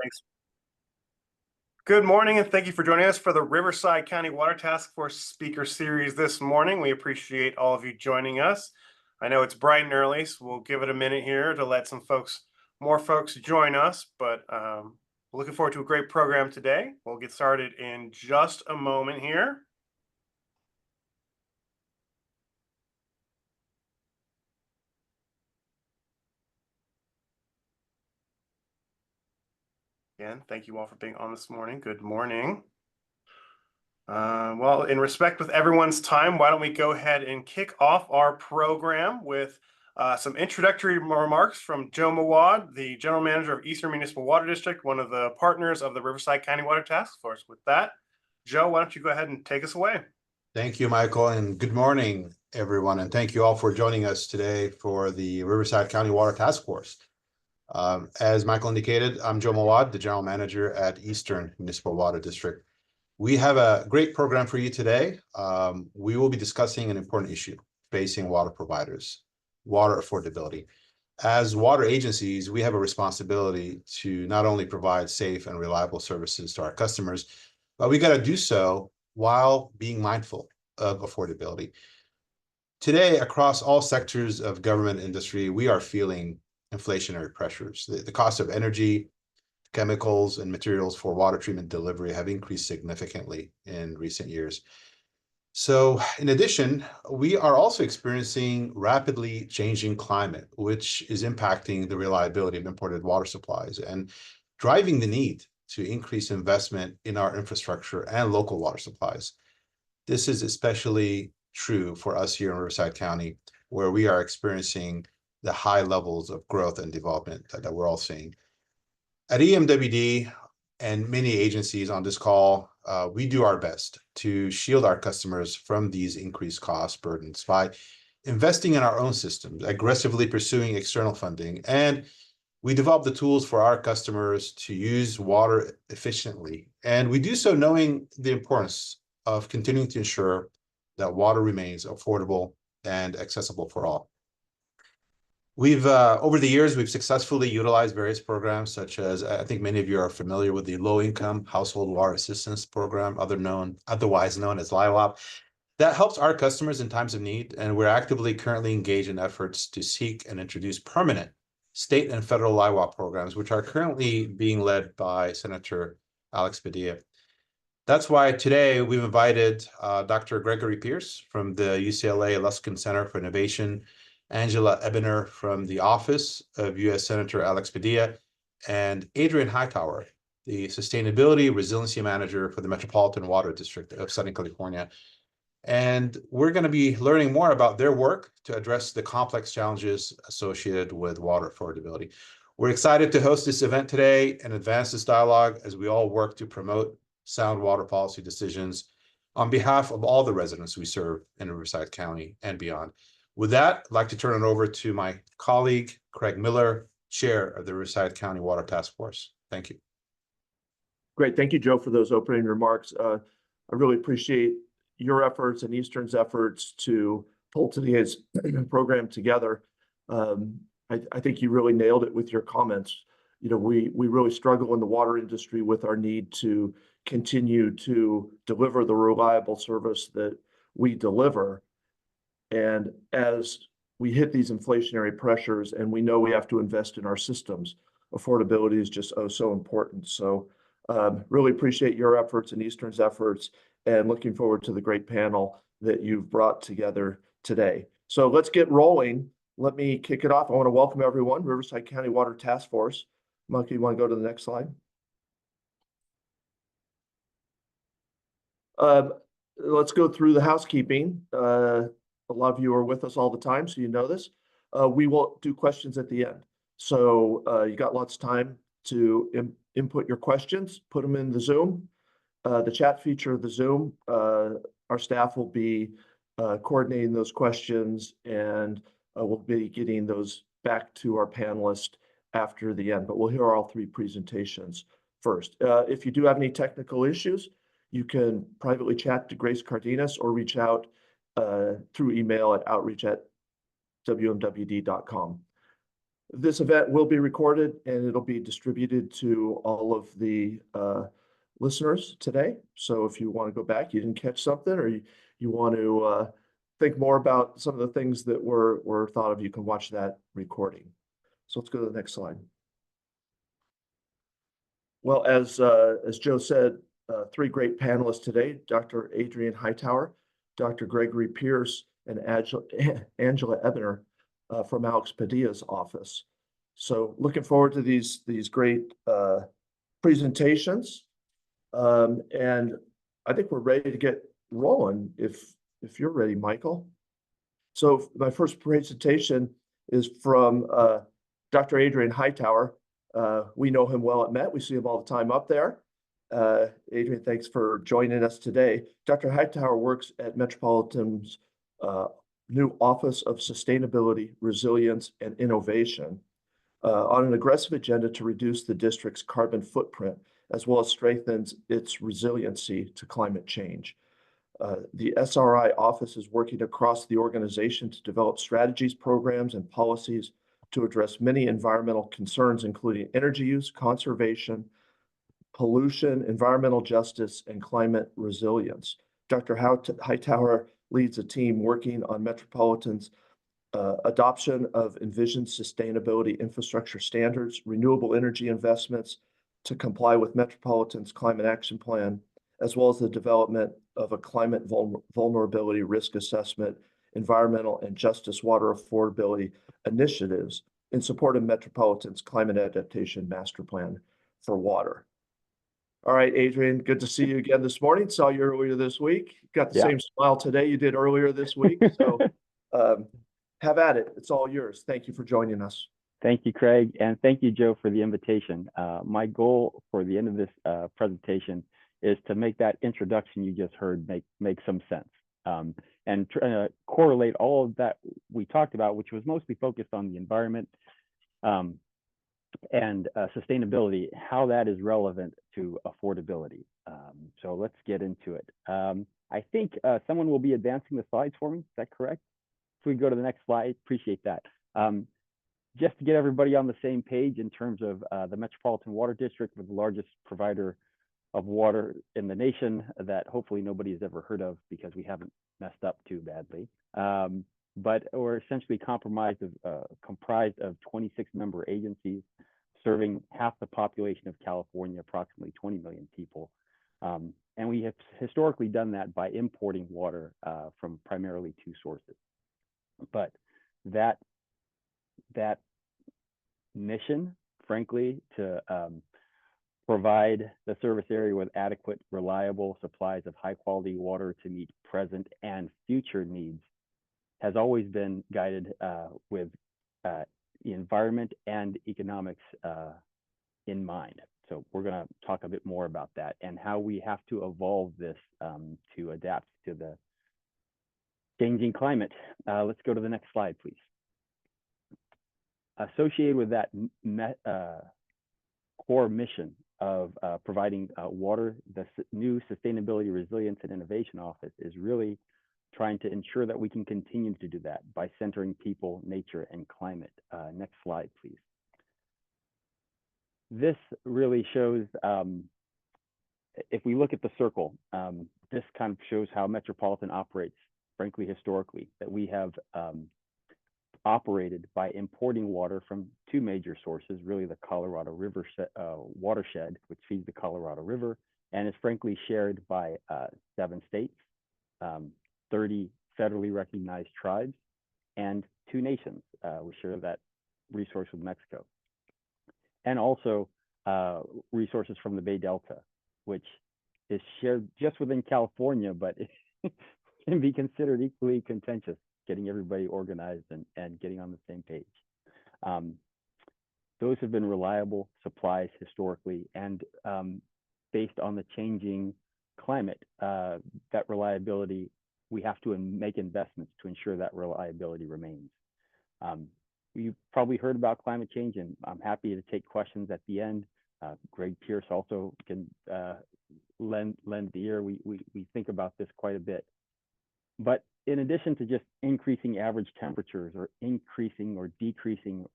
Thanks. Good morning, and thank you for joining us for the Riverside County Water Task Force Speaker Series this morning. We appreciate all of you joining us. I know it's bright and early, so we'll give it a minute here to let more folks join us, but we're looking forward to a great program today. We'll get started in just a moment here. Again, thank you all for being on this morning. Good morning. Well, in respect with everyone's time, why don't we go ahead and kick off our program with some introductory remarks from Joe Mawad, the General Manager of Eastern Municipal Water District, one of the partners of the Riverside County Water Task Force. With that, Joe, why don't you go ahead and take us away? Thank you, Michael, and good morning, everyone. And thank you all for joining us today for the Riverside County Water Task Force. As Michael indicated, I'm Joe Mawad, the General Manager at Eastern Municipal Water District. We have a great program for you today. We will be discussing an important issue facing water providers, water affordability. As water agencies, we have a responsibility to not only provide safe and reliable services to our customers, but we got to do so while being mindful of affordability. Today, across all sectors of government industry, we are feeling inflationary pressures. The cost of energy, chemicals, and materials for water treatment delivery have increased significantly in recent years. So in addition, we are also experiencing rapidly changing climate, which is impacting the reliability of imported water supplies and driving the need to increase investment in our infrastructure and local water supplies. This is especially true for us here in Riverside County, where we are experiencing the high levels of growth and development that we're all seeing. At EMWD and many agencies on this call, we do our best to shield our customers from these increased cost burdens by investing in our own systems, aggressively pursuing external funding, and we develop the tools for our customers to use water efficiently. And we do so knowing the importance of continuing to ensure that water remains affordable and accessible for all. Over the years, we've successfully utilized various programs, such as, I think many of you are familiar with the Low-Income Household Water Assistance Program, otherwise known as LIWAP. That helps our customers in times of need, and we're actively currently engaged in efforts to seek and introduce permanent state and federal LIWAP programs, which are currently being led by Senator Alex Padilla. That's why today we've invited Dr. Gregory Pierce from the UCLA Luskin Center for Innovation, Angela Ebener from the Office of U.S. Senator Alex Padilla, and Adrian Hightower, the Sustainability Resiliency Manager for the Metropolitan Water District of Southern California. And we're going to be learning more about their work to address the complex challenges associated with water affordability. We're excited to host this event today and advance this dialogue as we all work to promote sound water policy decisions on behalf of all the residents we serve in Riverside County and beyond. With that, I'd like to turn it over to my colleague, Craig Miller, Chair of the Riverside County Water Task Force. Thank you. Great. Thank you, Joe, for those opening remarks. I really appreciate your efforts and Eastern's efforts to pull today's program together. I think you really nailed it with your comments. You know, we really struggle in the water industry with our need to continue to deliver the reliable service that we deliver. And as we hit these inflationary pressures and we know we have to invest in our systems, affordability is just so important. So really appreciate your efforts and Eastern's efforts, and looking forward to the great panel that you've brought together today. So let's get rolling. Let me kick it off. I want to welcome everyone, Riverside County Water Task Force. Monkey, you want to go to the next slide? Let's go through the housekeeping. A lot of you are with us all the time, so you know this. We will do questions at the end. So you got lots of time to input your questions, put them in the Zoom. The chat feature of the Zoom, our staff will be coordinating those questions, and we'll be getting those back to our panelists after the end. But we'll hear all three presentations first. If you do have any technical issues, you can privately chat to Grace Cardenas or reach out through email at outreach@wmwd.com. This event will be recorded and it'll be distributed to all of the listeners today. So if you want to go back, you didn't catch something, or you want to think more about some of the things that were thought of, you can watch that recording. So let's go to the next slide. Well, as Joe said, three great panelists today: Dr. Adrian Hightower, Dr. Gregory Pierce, and Angela Ebner from Alex Padilla's office. So looking forward to these great presentations. And I think we're ready to get rolling if you're ready, Michael. So my first presentation is from Dr. Adrian Hightower. We know him well at Met. We see him all the time up there. Adrian, thanks for joining us today. Dr. Hightower works at Metropolitan's new Office of Sustainability, Resilience, and Innovation on an aggressive agenda to reduce the district's carbon footprint, as well as strengthens its resiliency to climate change. The SRI office is working across the organization to develop strategies, programs, and policies to address many environmental concerns, including energy use, conservation, pollution, environmental justice, and climate resilience. Dr. Hightower leads a team working on Metropolitan's adoption of envisioned sustainability infrastructure standards, renewable energy investments to comply with Metropolitan's climate action plan, as well as the development of a climate vulnerability risk assessment, environmental and justice water affordability initiatives in support of Metropolitan's climate adaptation master plan for water. All right, Adrian, good to see you again this morning. Saw you earlier this week. Got the same smile today you did earlier this week. So have at it. It's all yours. Thank you for joining us. Thank you, Craig, and thank you, Joe, for the invitation. My goal for the end of this presentation is to make that introduction you just heard make some sense, and correlate all of that we talked about, which was mostly focused on the environment and sustainability, how that is relevant to affordability. So let's get into it. I think someone will be advancing the slides for me. Is that correct? If we go to the next slide, appreciate that. Just to get everybody on the same page in terms of the Metropolitan Water District, with the largest provider of water in the nation that hopefully nobody has ever heard of because we haven't messed up too badly. But we're essentially comprised of 26 member agencies serving half the population of California, approximately 20 million people. And we have historically done that by importing water from primarily two sources. But that mission, frankly, to provide the service area with adequate, reliable supplies of high quality water to meet present and future needs, has always been guided with the environment and economics in mind. So we're going to talk a bit more about that and how we have to evolve this to adapt to the changing climate. Let's go to the next slide, please. Associated with that core mission of providing water, the new Sustainability, Resilience, and Innovation Office is really trying to ensure that we can continue to do that by centering people, nature, and climate. Next slide, please. This really shows, if we look at the circle, this kind of shows how Metropolitan operates, frankly, historically, that we have operated by importing water from two major sources, really the Colorado River watershed, which feeds the Colorado River and is frankly shared by 7 states, 30 federally recognized tribes, and 2 nations. We share that resource with Mexico. And also resources from the Bay Delta, which is shared just within California, but it can be considered equally contentious, getting everybody organized and getting on the same page. Those have been reliable supplies historically, and based on the changing climate, that reliability, we have to make investments to ensure that reliability remains. You've probably heard about climate change, and I'm happy to take questions at the end. Greg Pierce also can lend the ear. We think about this quite a bit. But in addition to just increasing average temperatures or increasing or decreasing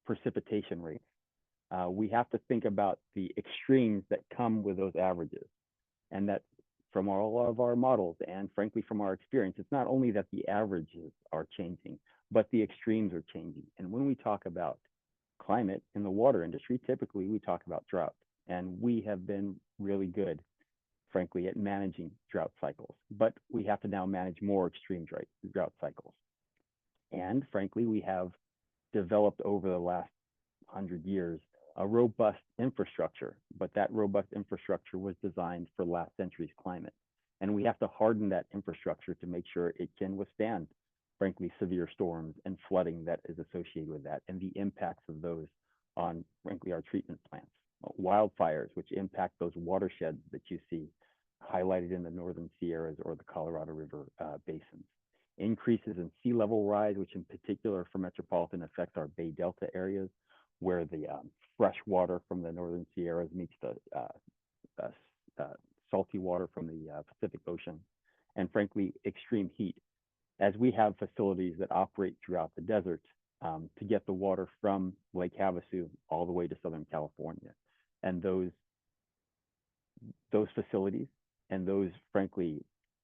precipitation rates, we have to think about the extremes that come with those averages. And that from all of our models and frankly from our experience, it's not only that the averages are changing, but the extremes are changing. And when we talk about climate in the water industry, typically we talk about drought. And we have been really good, frankly, at managing drought cycles. But we have to now manage more extreme drought cycles. And frankly, we have developed over the last 100 years a robust infrastructure, but that robust infrastructure was designed for last century's climate. And we have to harden that infrastructure to make sure it can withstand, frankly, severe storms and flooding that is associated with that, and the impacts of those on, frankly, our treatment plants. Wildfires, which impact those watersheds that you see highlighted in the Northern Sierras or the Colorado River basins. Increases in sea level rise, which in particular for metropolitan affects our Bay Delta areas, where the fresh water from the Northern Sierras meets the salty water from the Pacific Ocean, and frankly, extreme heat. As we have facilities that operate throughout the desert to get the water from Lake Havasu all the way to Southern California. And those facilities and those, frankly,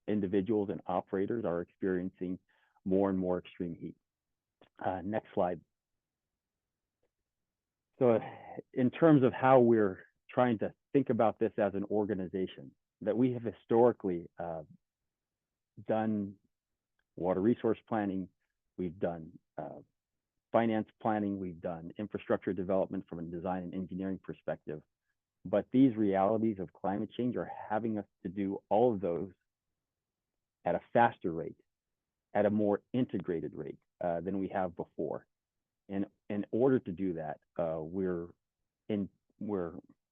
individuals and operators are experiencing more and more extreme heat. Next slide. So in terms of how we're trying to think about this as an organization, that we have historically done water resource planning, we've done finance planning, we've done infrastructure development from a design and engineering perspective. But these realities of climate change are having us to do all of those at a faster rate, at a more integrated rate than we have before. And in order to do that, we're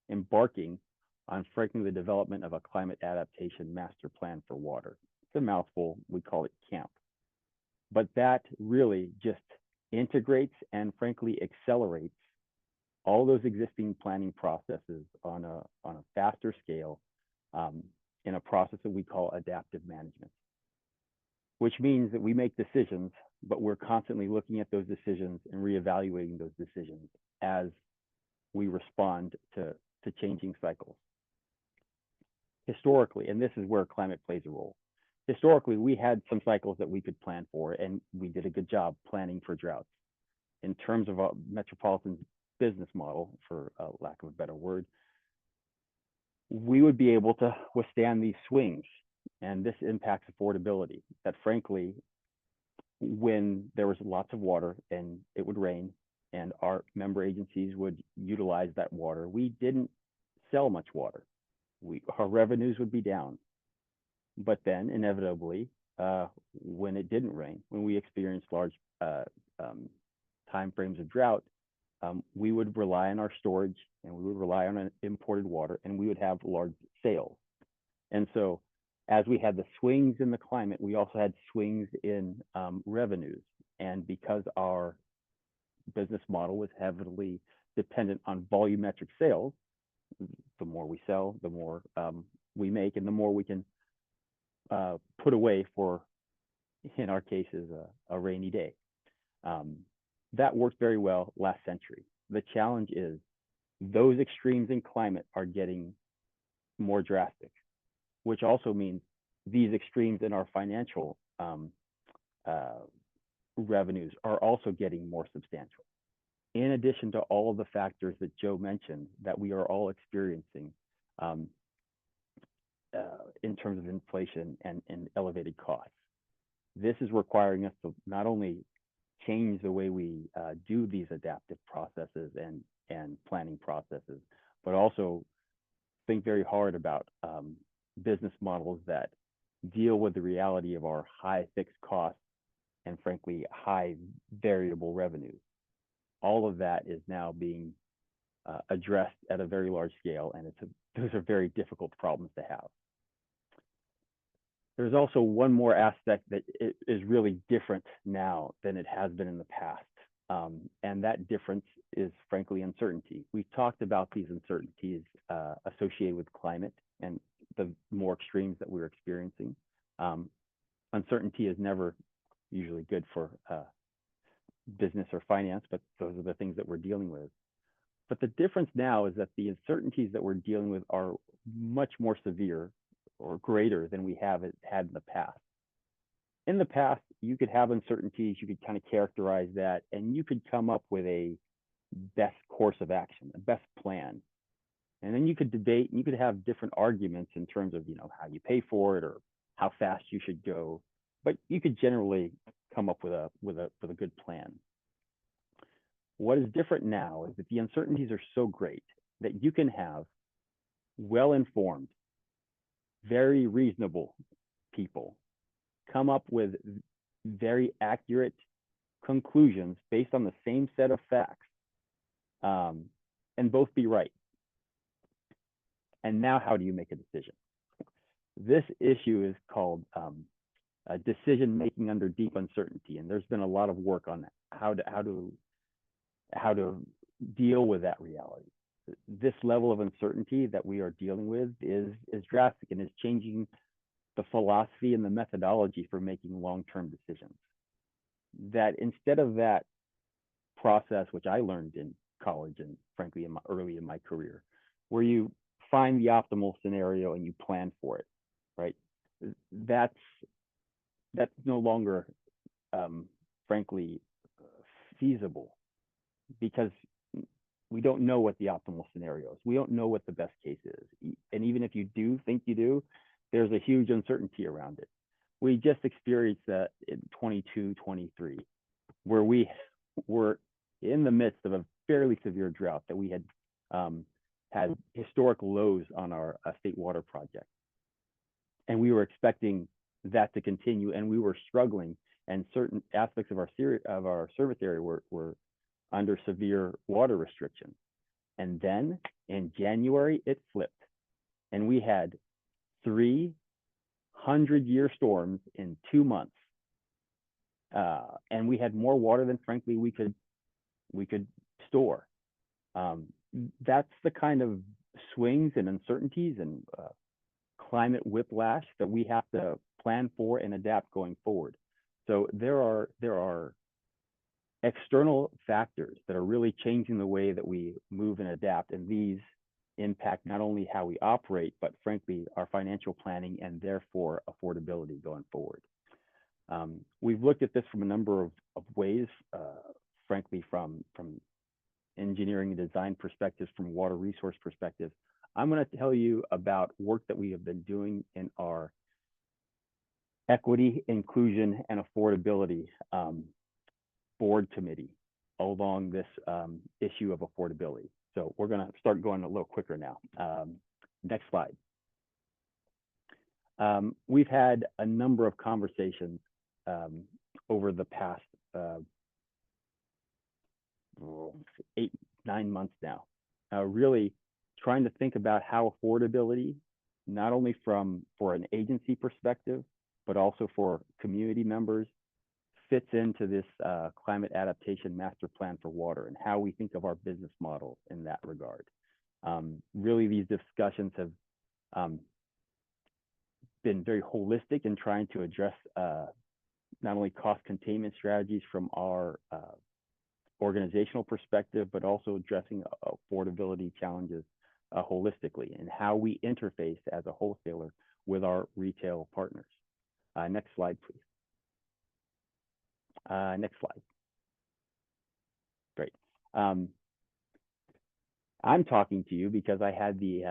embarking on, frankly, the development of a climate adaptation master plan for water. It's a mouthful, we call it CAMP. But that really just integrates and frankly accelerates all those existing planning processes on a faster scale in a process that we call adaptive management, which means that we make decisions, but we're constantly looking at those decisions and reevaluating those decisions as we respond to changing cycles. Historically, and this is where climate plays a role, historically, we had some cycles that we could plan for, and we did a good job planning for droughts. In terms of a metropolitan business model, for lack of a better word, we would be able to withstand these swings, and this impacts affordability. That frankly, when there was lots of water and it would rain and our member agencies would utilize that water, we didn't sell much water. Our revenues would be down. But then inevitably, when it didn't rain, when we experienced large time frames of drought, we would rely on our storage and we would rely on imported water, and we would have large sales. And so as we had the swings in the climate, we also had swings in revenues. And because our business model was heavily dependent on volumetric sales, the more we sell, the more we make, and the more we can put away for, in our cases, a rainy day. That worked very well last century. The challenge is those extremes in climate are getting more drastic, which also means these extremes in our financial revenues are also getting more substantial. In addition to all of the factors that Joe mentioned that we are all experiencing in terms of inflation and elevated costs. This is requiring us to not only change the way we do these adaptive processes and planning processes, but also think very hard about business models that deal with the reality of our high fixed costs and frankly, high variable revenues. All of that is now being addressed at a very large scale, and those are very difficult problems to have. There's also one more aspect that is really different now than it has been in the past. And that difference is frankly uncertainty. We've talked about these uncertainties associated with climate and the more extremes that we're experiencing. uncertainty is never usually good for business or finance, but those are the things that we're dealing with. But the difference now is that the uncertainties that we're dealing with are much more severe or greater than we have had in the past. In the past, you could have uncertainties, you could kind of characterize that, and you could come up with a best course of action, a best plan. And then you could debate and you could have different arguments in terms of, how you pay for it or how fast you should go. But you could generally come up with a good plan. What is different now is that the uncertainties are so great that you can have well-informed, very reasonable people come up with very accurate conclusions based on the same set of facts, and both be right. And now how do you make a decision? This issue is called decision making under deep uncertainty, and there's been a lot of work on how to deal with that reality. This level of uncertainty that we are dealing with is drastic and is changing the philosophy and the methodology for making long-term decisions. That instead of that process, which I learned in college and frankly early in my career, where you find the optimal scenario and you plan for it, right? That's no longer, frankly, feasible, because we don't know what the optimal scenario is. We don't know what the best case is. And even if you do think you do, there's a huge uncertainty around it. We just experienced that in 22, 23, where we were in the midst of a fairly severe drought that we had had historic lows on our state water project. And we were expecting that to continue, and we were struggling, and certain aspects of our service area were under severe water restrictions. And then in January, it flipped, and we had 3 100-year storms in 2 months, and we had more water than frankly we could store. That's the kind of swings and uncertainties and climate whiplash that we have to plan for and adapt going forward. So there are external factors that are really changing the way that we move and adapt, and these impact not only how we operate, but frankly our financial planning and therefore affordability going forward. We've looked at this from a number of ways, frankly from engineering and design perspectives, from water resource perspectives. I'm going to tell you about work that we have been doing in our equity, inclusion, and affordability board committee along this issue of affordability. So we're going to start going a little quicker now. Next slide. We've had a number of conversations over the past 8, 9 months now, really trying to think about how affordability, not only for an agency perspective, but also for community members, fits into this climate adaptation master plan for water, and how we think of our business model in that regard. Really, these discussions have been very holistic in trying to address not only cost containment strategies from our organizational perspective, but also addressing affordability challenges holistically, and how we interface as a wholesaler with our retail partners. Next slide, please. Next slide. Great. I'm talking to you because I had the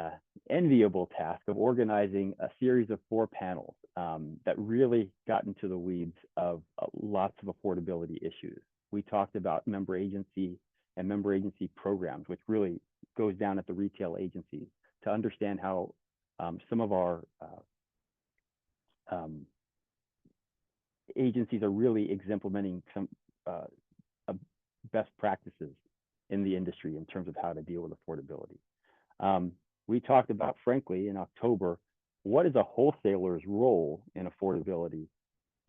enviable task of organizing a series of 4 panels that really got into the weeds of lots of affordability issues. We talked about member agency and member agency programs, which really goes down at the retail agencies to understand how some of our agencies are really implementing some best practices in the industry in terms of how to deal with affordability. We talked about, frankly, in October, what is a wholesaler's role in affordability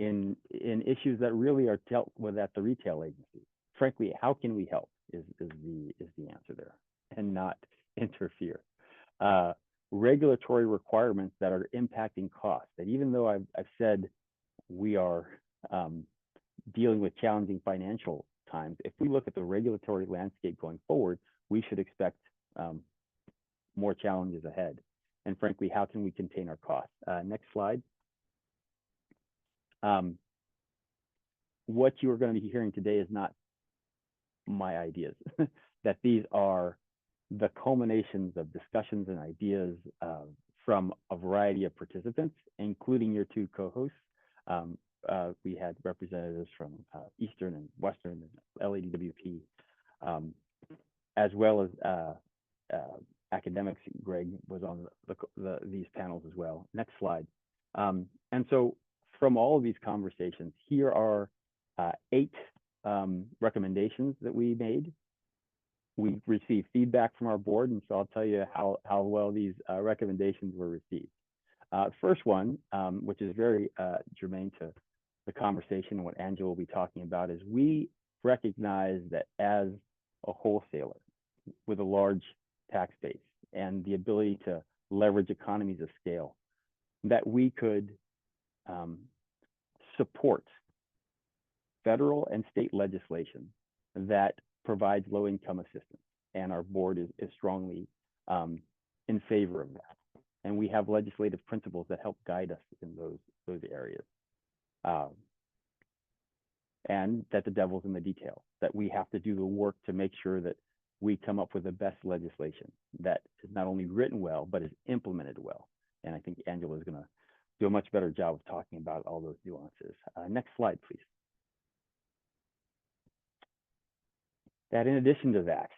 in issues that really are dealt with at the retail agency. Frankly, how can we help is the answer there, and not interfere. Regulatory requirements that are impacting costs. And even though I've said we are dealing with challenging financial times. If we look at the regulatory landscape going forward, we should expect more challenges ahead. And frankly, how can we contain our costs? Next slide. What you are going to be hearing today is not my ideas, that these are the culminations of discussions and ideas from a variety of participants, including your two co-hosts. We had representatives from Eastern and Western and LADWP, as well as academics. Greg was on these panels as well. Next slide. And so from all of these conversations, here are 8 recommendations that we made. We received feedback from our board, and so I'll tell you how well these recommendations were received. First one, which is very germane to the conversation and what Angela will be talking about, is we recognize that as a wholesaler with a large tax base and the ability to leverage economies of scale, that we could support federal and state legislation that provides low-income assistance, and our board is strongly in favor of that. And we have legislative principles that help guide us in those areas. And that the devil's in the detail, that we have to do the work to make sure that we come up with the best legislation that is not only written well, but is implemented well. And I think Angela is going to do a much better job of talking about all those nuances. Next slide, please. That in addition to that,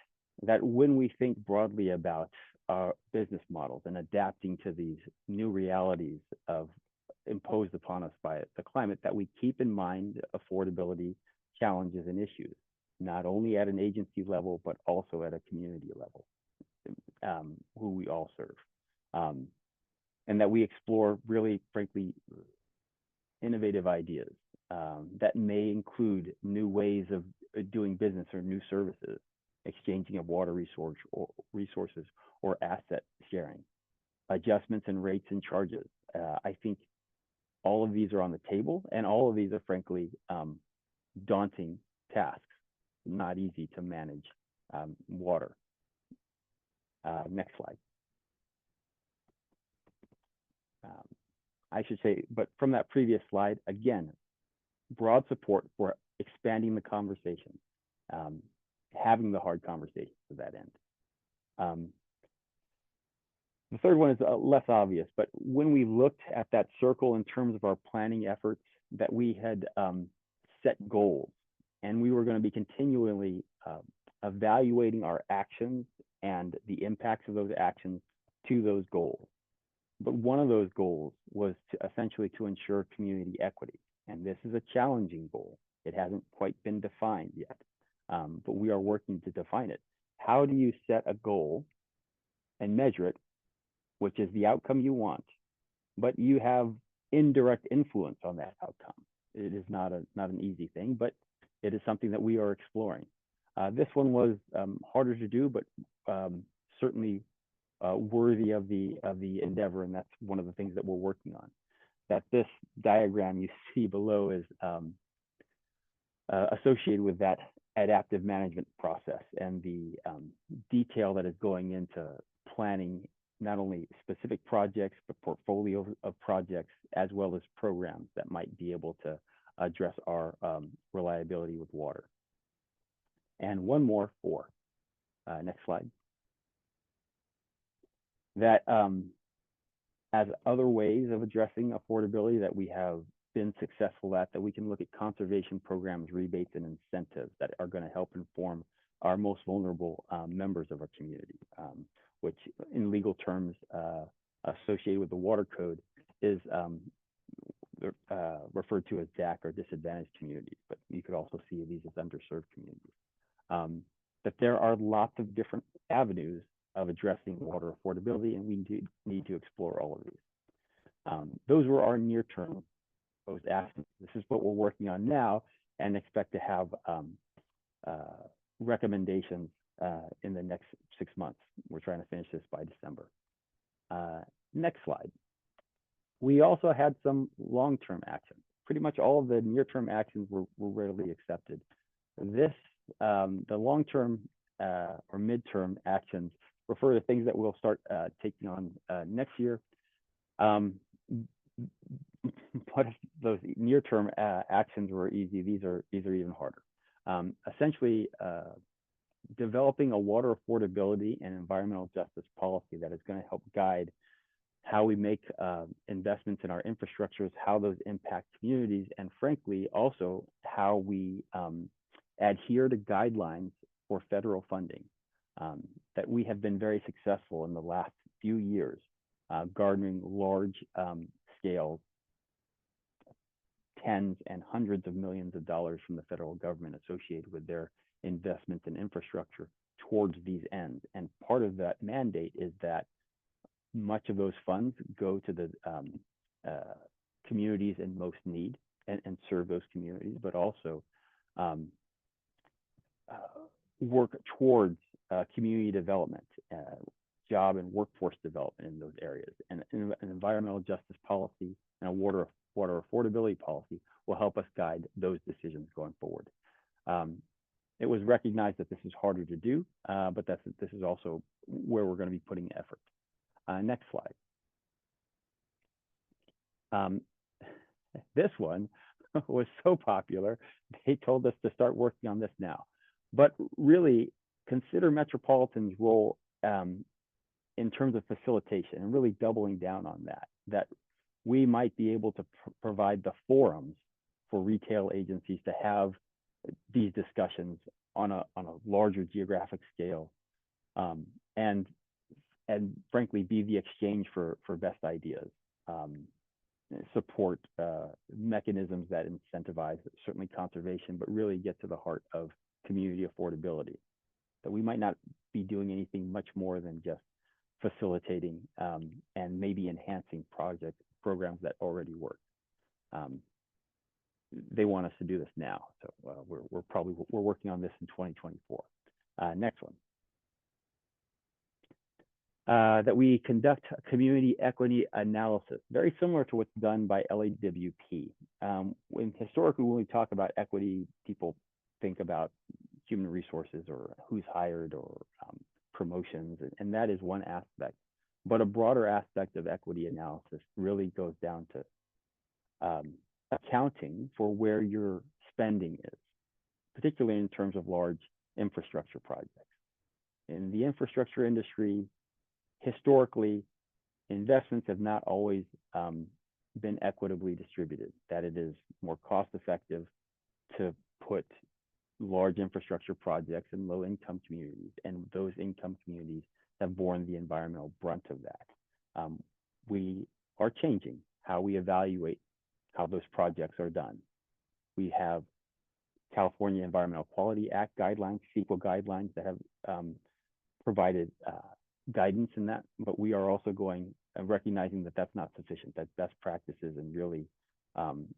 that when we think broadly about our business models and adapting to these new realities imposed upon us by the climate, that we keep in mind affordability challenges and issues, not only at an agency level, but also at a community level, who we all serve. And that we explore really, frankly, innovative ideas that may include new ways of doing business or new services, exchanging of water resources or asset sharing, adjustments in rates and charges. I think all of these are on the table, and all of these are frankly daunting tasks, not easy to manage water. Next slide. I should say, but from that previous slide, again, broad support for expanding the conversation, having the hard conversations to that end. The third one is less obvious, but when we looked at that circle in terms of our planning efforts, that we had set goals, and we were going to be continually evaluating our actions and the impacts of those actions to those goals. But one of those goals was essentially to ensure community equity. And this is a challenging goal. It hasn't quite been defined yet, but we are working to define it. How do you set a goal and measure it, which is the outcome you want, but you have indirect influence on that outcome? It is not an easy thing, but it is something that we are exploring. This one was harder to do, but certainly worthy of the endeavor, and that's one of the things that we're working on. That this diagram you see below is associated with that adaptive management process and the detail that is going into planning not only specific projects, but portfolio of projects, as well as programs that might be able to address our reliability with water. And one more, 4. Next slide. That as other ways of addressing affordability that we have been successful at, that we can look at conservation programs, rebates, and incentives that are going to help inform our most vulnerable members of our community, which in legal terms associated with the water code is referred to as DAC, or disadvantaged communities, but you could also see these as underserved communities. That there are lots of different avenues of addressing water affordability, and we need to explore all of these. Those were our near-term proposed actions. This is what we're working on now, and expect to have recommendations in the next 6 months. We're trying to finish this by December. Next slide. We also had some long-term actions, pretty much all of the near-term actions were readily accepted. This, the long-term or mid-term actions refer to things that we'll start taking on next year. But if those near-term actions were easy, these are even harder. Essentially, developing a water affordability and environmental justice policy that is going to help guide how we make investments in our infrastructures, how those impact communities, and frankly, also how we adhere to guidelines for federal funding. That we have been very successful in the last few years, garnering large scale tens and hundreds of millions of dollars from the federal government associated with their investments in infrastructure towards these ends. And part of that mandate is that much of those funds go to the communities in most need and serve those communities, but also work towards community development, job and workforce development in those areas. And an environmental justice policy and a water affordability policy will help us guide those decisions going forward. It was recognized that this is harder to do, but this is also where we're going to be putting effort. Next slide. This one was so popular, they told us to start working on this now. But really, consider Metropolitan's role in terms of facilitation and really doubling down on that we might be able to provide the forums for retail agencies to have these discussions on a larger geographic scale, and frankly be the exchange for best ideas, support mechanisms that incentivize certainly conservation, but really get to the heart of community affordability. That we might not be doing anything much more than just facilitating and maybe enhancing programs that already work. They want us to do this now, so we're working on this in 2024. Next one. That we conduct a community equity analysis, very similar to what's done by LAWP. Historically, when we talk about equity, people think about human resources or who's hired or promotions, and that is one aspect. But a broader aspect of equity analysis really goes down to accounting for where your spending is, particularly in terms of large infrastructure projects. In the infrastructure industry, historically, investments have not always been equitably distributed, that it is more cost effective to put large infrastructure projects in low-income communities, and those income communities have borne the environmental brunt of that. We are changing how we evaluate how those projects are done. We have California Environmental Quality Act guidelines, CEQA guidelines that have provided guidance in that, but we are also going recognizing that that's not sufficient, that best practices, and really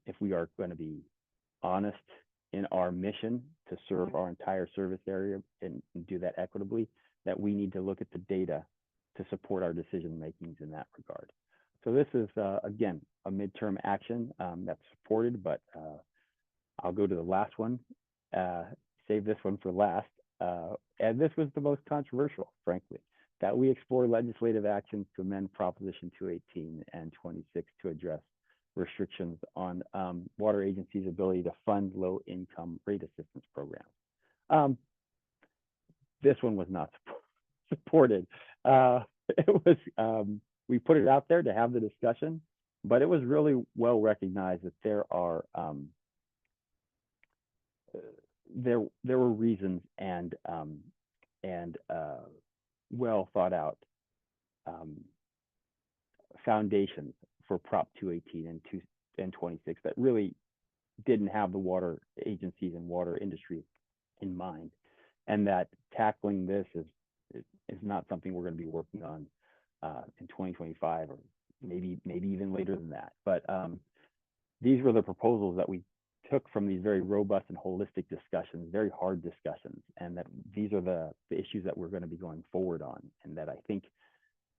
if we are going to be honest in our mission to serve our entire service area and do that equitably, that we need to look at the data to support our decision makings in that regard. So this is again a midterm action that's supported, but I'll go to the last one, save this one for last, and this was the most controversial, frankly, that we explore legislative actions to amend Proposition 218 and 26 to address restrictions on water agencies' ability to fund low-income rate assistance programs. This one was not supported. It was we put it out there to have the discussion, but it was really well recognized that there are there were reasons and well thought out foundations for Prop 218 and 26 that really didn't have the water agencies and water industry in mind, and that tackling this is not something we're going to be working on in 2025 or maybe even later than that. But these were the proposals that we took from these very robust and holistic discussions, very hard discussions, and that these are the issues that we're going to be going forward on, and that I think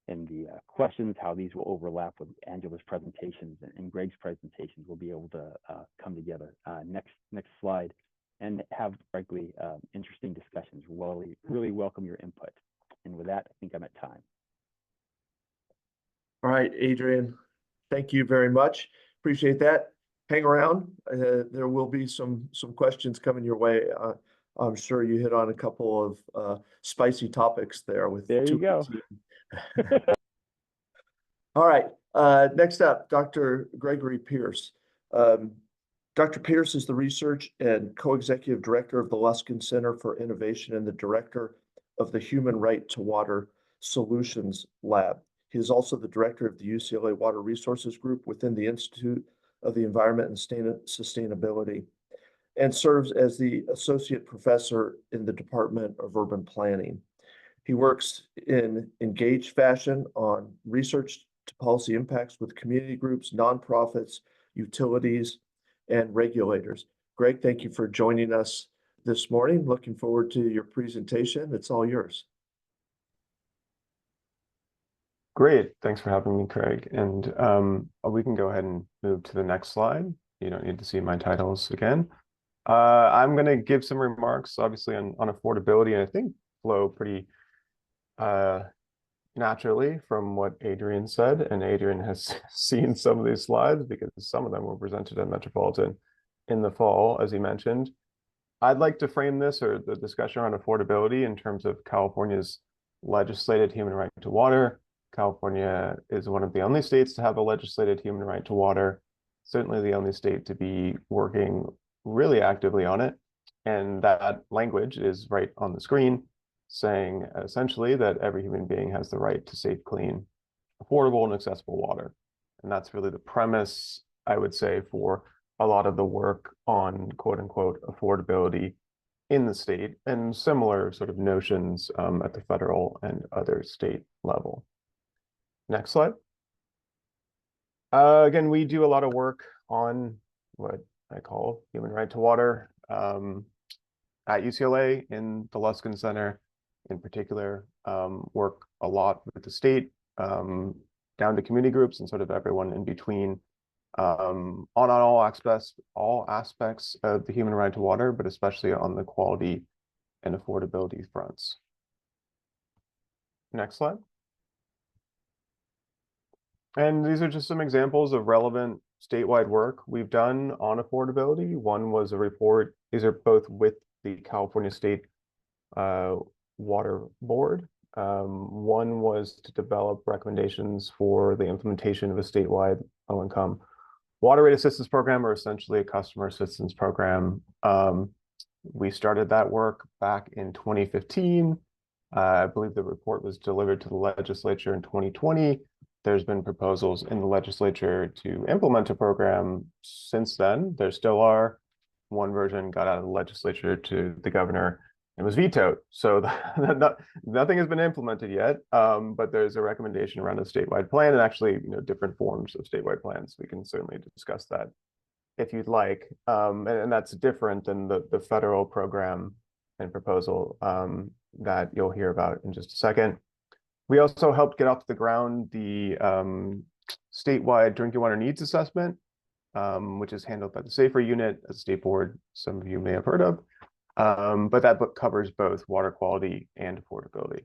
in the questions, how these will overlap with Angela's presentations and Greg's presentations. We'll be able to come together. Next slide, and have, frankly, interesting discussions. Really welcome your input. And with that, I think I'm at time. All right, Adrian, thank you very much. Appreciate that. Hang around. There will be some questions coming your way. I'm sure you hit on a couple of spicy topics there with There you go. All right, next up, Dr. Gregory Pierce. Dr. Pierce is the Research and Co-Executive Director of the Luskin Center for Innovation and the Director of the Human Right to Water Solutions Lab. He is also the Director of the UCLA Water Resources Group within the Institute of the Environment and Sustainability, and serves as the Associate Professor in the Department of Urban Planning. He works in engaged fashion on research to policy impacts with community groups, nonprofits, utilities, and regulators. Greg, thank you for joining us this morning. Looking forward to your presentation. It's all yours. Great. Thanks for having me, Craig. And we can go ahead and move to the next slide. You don't need to see my titles again. I'm going to give some remarks, obviously, on affordability, and I think flow pretty naturally from what Adrian said. And Adrian has seen some of these slides because some of them were presented at Metropolitan in the fall, as he mentioned. I'd like to frame this, or the discussion around affordability, in terms of California's legislated human right to water. California is one of the only states to have a legislated human right to water, certainly the only state to be working really actively on it. And that language is right on the screen, saying essentially that every human being has the right to safe, clean, affordable, and accessible water. And that's really the premise, I would say, for a lot of the work on quote unquote affordability in the state, and similar sort of notions at the federal and other state level. Next slide. Again, we do a lot of work on what I call human right to water at UCLA in the Luskin Center in particular, work a lot with the state, down to community groups and sort of everyone in between, on all aspects of the human right to water, but especially on the quality and affordability fronts. Next slide. And these are just some examples of relevant statewide work we've done on affordability. One was a report, these are both with the California State Water Board. One was to develop recommendations for the implementation of a statewide low-income water rate assistance program, or essentially a customer assistance program. We started that work back in 2015. I believe the report was delivered to the legislature in 2020. There's been proposals in the legislature to implement a program since then. There still are. One version got out of the legislature to the governor and was vetoed. So nothing has been implemented yet, but there's a recommendation around a statewide plan, and actually, different forms of statewide plans. We can certainly discuss that if you'd like. And that's different than the federal program and proposal that you'll hear about in just a second. We also helped get off the ground the statewide drinking water needs assessment, which is handled by the SAFER unit, a state board some of you may have heard of. But that book covers both water quality and affordability.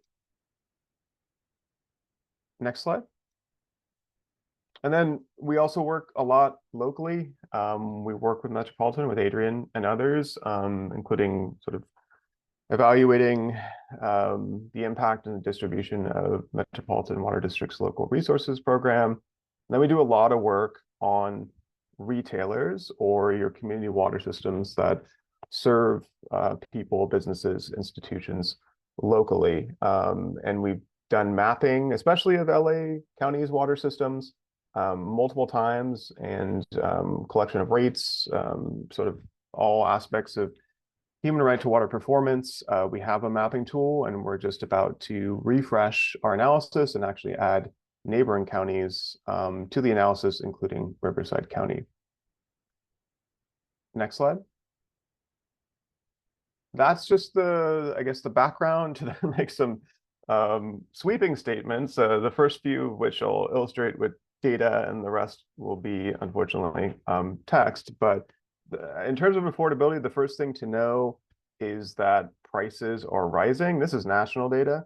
Next slide. And then we also work a lot locally. We work with Metropolitan, with Adrian and others, including sort of evaluating the impact and the distribution of Metropolitan Water District's local resources program. And then we do a lot of work on retailers or your community water systems that serve people, businesses, institutions locally. And we've done mapping, especially of LA County's water systems, multiple times, and collection of rates, sort of all aspects of human right to water performance. We have a mapping tool, and we're just about to refresh our analysis and actually add neighboring counties to the analysis, including Riverside County. Next slide. That's just I guess the background to make some sweeping statements, the first few of which I'll illustrate with data, and the rest will be, unfortunately, text. But in terms of affordability, the first thing to know is that prices are rising. This is national data,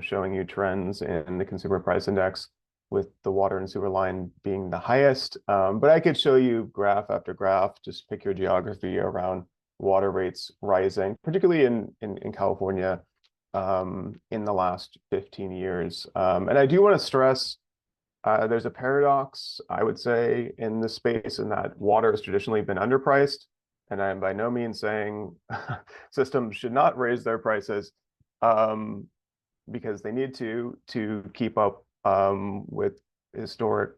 showing you trends in the consumer price index, with the water and sewer line being the highest. But I could show you graph after graph, just pick your geography around water rates rising, particularly in California in the last 15 years. And I do want to stress there's a paradox, I would say, in this space, in that water has traditionally been underpriced. And I'm by no means saying systems should not raise their prices, because they need to keep up with historic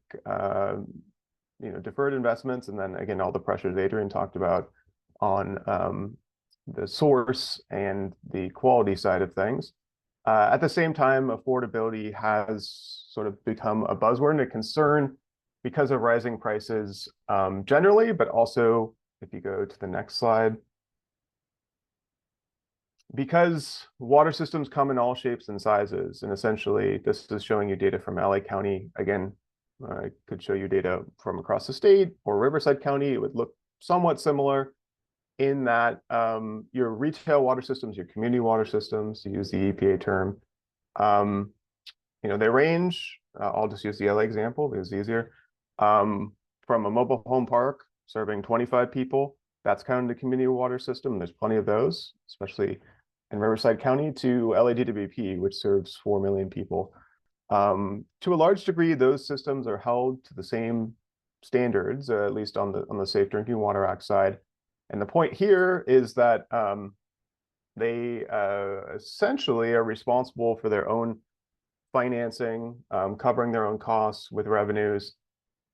deferred investments, and then again all the pressures Adrian talked about on the source and the quality side of things. At the same time, affordability has sort of become a buzzword and a concern because of rising prices generally, but also, if you go to the next slide, because water systems come in all shapes and sizes, and essentially this is showing you data from LA County. Again, I could show you data from across the state or Riverside County. It would look somewhat similar in that your retail water systems, your community water systems, to use the EPA term, they range, I'll just use the LA example because it's easier, from a mobile home park serving 25 people, that's kind of the community water system. There's plenty of those, especially in Riverside County, to LADWP, which serves 4 million people. To a large degree, those systems are held to the same standards, at least on the Safe Drinking Water Act side. And the point here is that they essentially are responsible for their own financing, covering their own costs with revenues,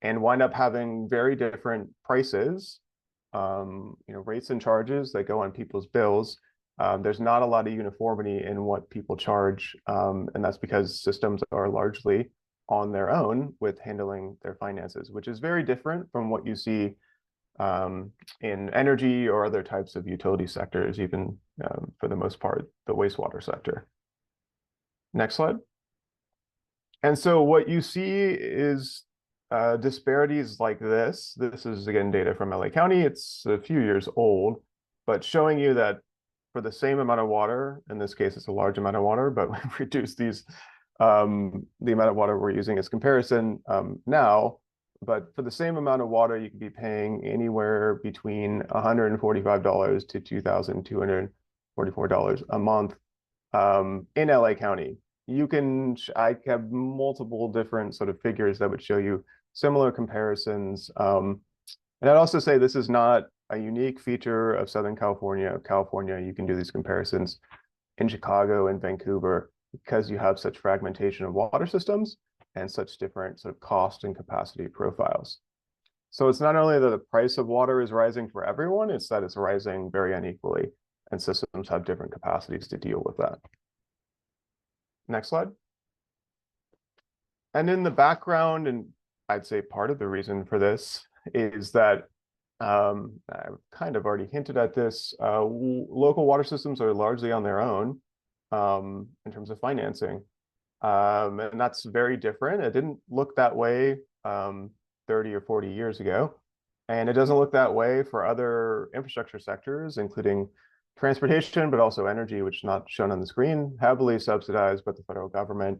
and wind up having very different prices, rates and charges that go on people's bills. There's not a lot of uniformity in what people charge, and that's because systems are largely on their own with handling their finances, which is very different from what you see in energy or other types of utility sectors, even for the most part, the wastewater sector. Next slide. And so what you see is disparities like this. This is, again, data from LA County. It's a few years old, but showing you that for the same amount of water, in this case, it's a large amount of water, but we've reduced the amount of water we're using as comparison now. But for the same amount of water, you could be paying anywhere between $145 to $2,244 a month in LA County. I have multiple different sort of figures that would show you similar comparisons. And I'd also say this is not a unique feature of Southern California. You can do these comparisons in Chicago and Vancouver, because you have such fragmentation of water systems and such different sort of cost and capacity profiles. So it's not only that the price of water is rising for everyone, it's that it's rising very unequally, and systems have different capacities to deal with that. Next slide. And in the background, and I'd say part of the reason for this is that I've kind of already hinted at this, local water systems are largely on their own in terms of financing. And that's very different. It didn't look that way 30 or 40 years ago. And it doesn't look that way for other infrastructure sectors, including transportation, but also energy, which is not shown on the screen, heavily subsidized by the federal government,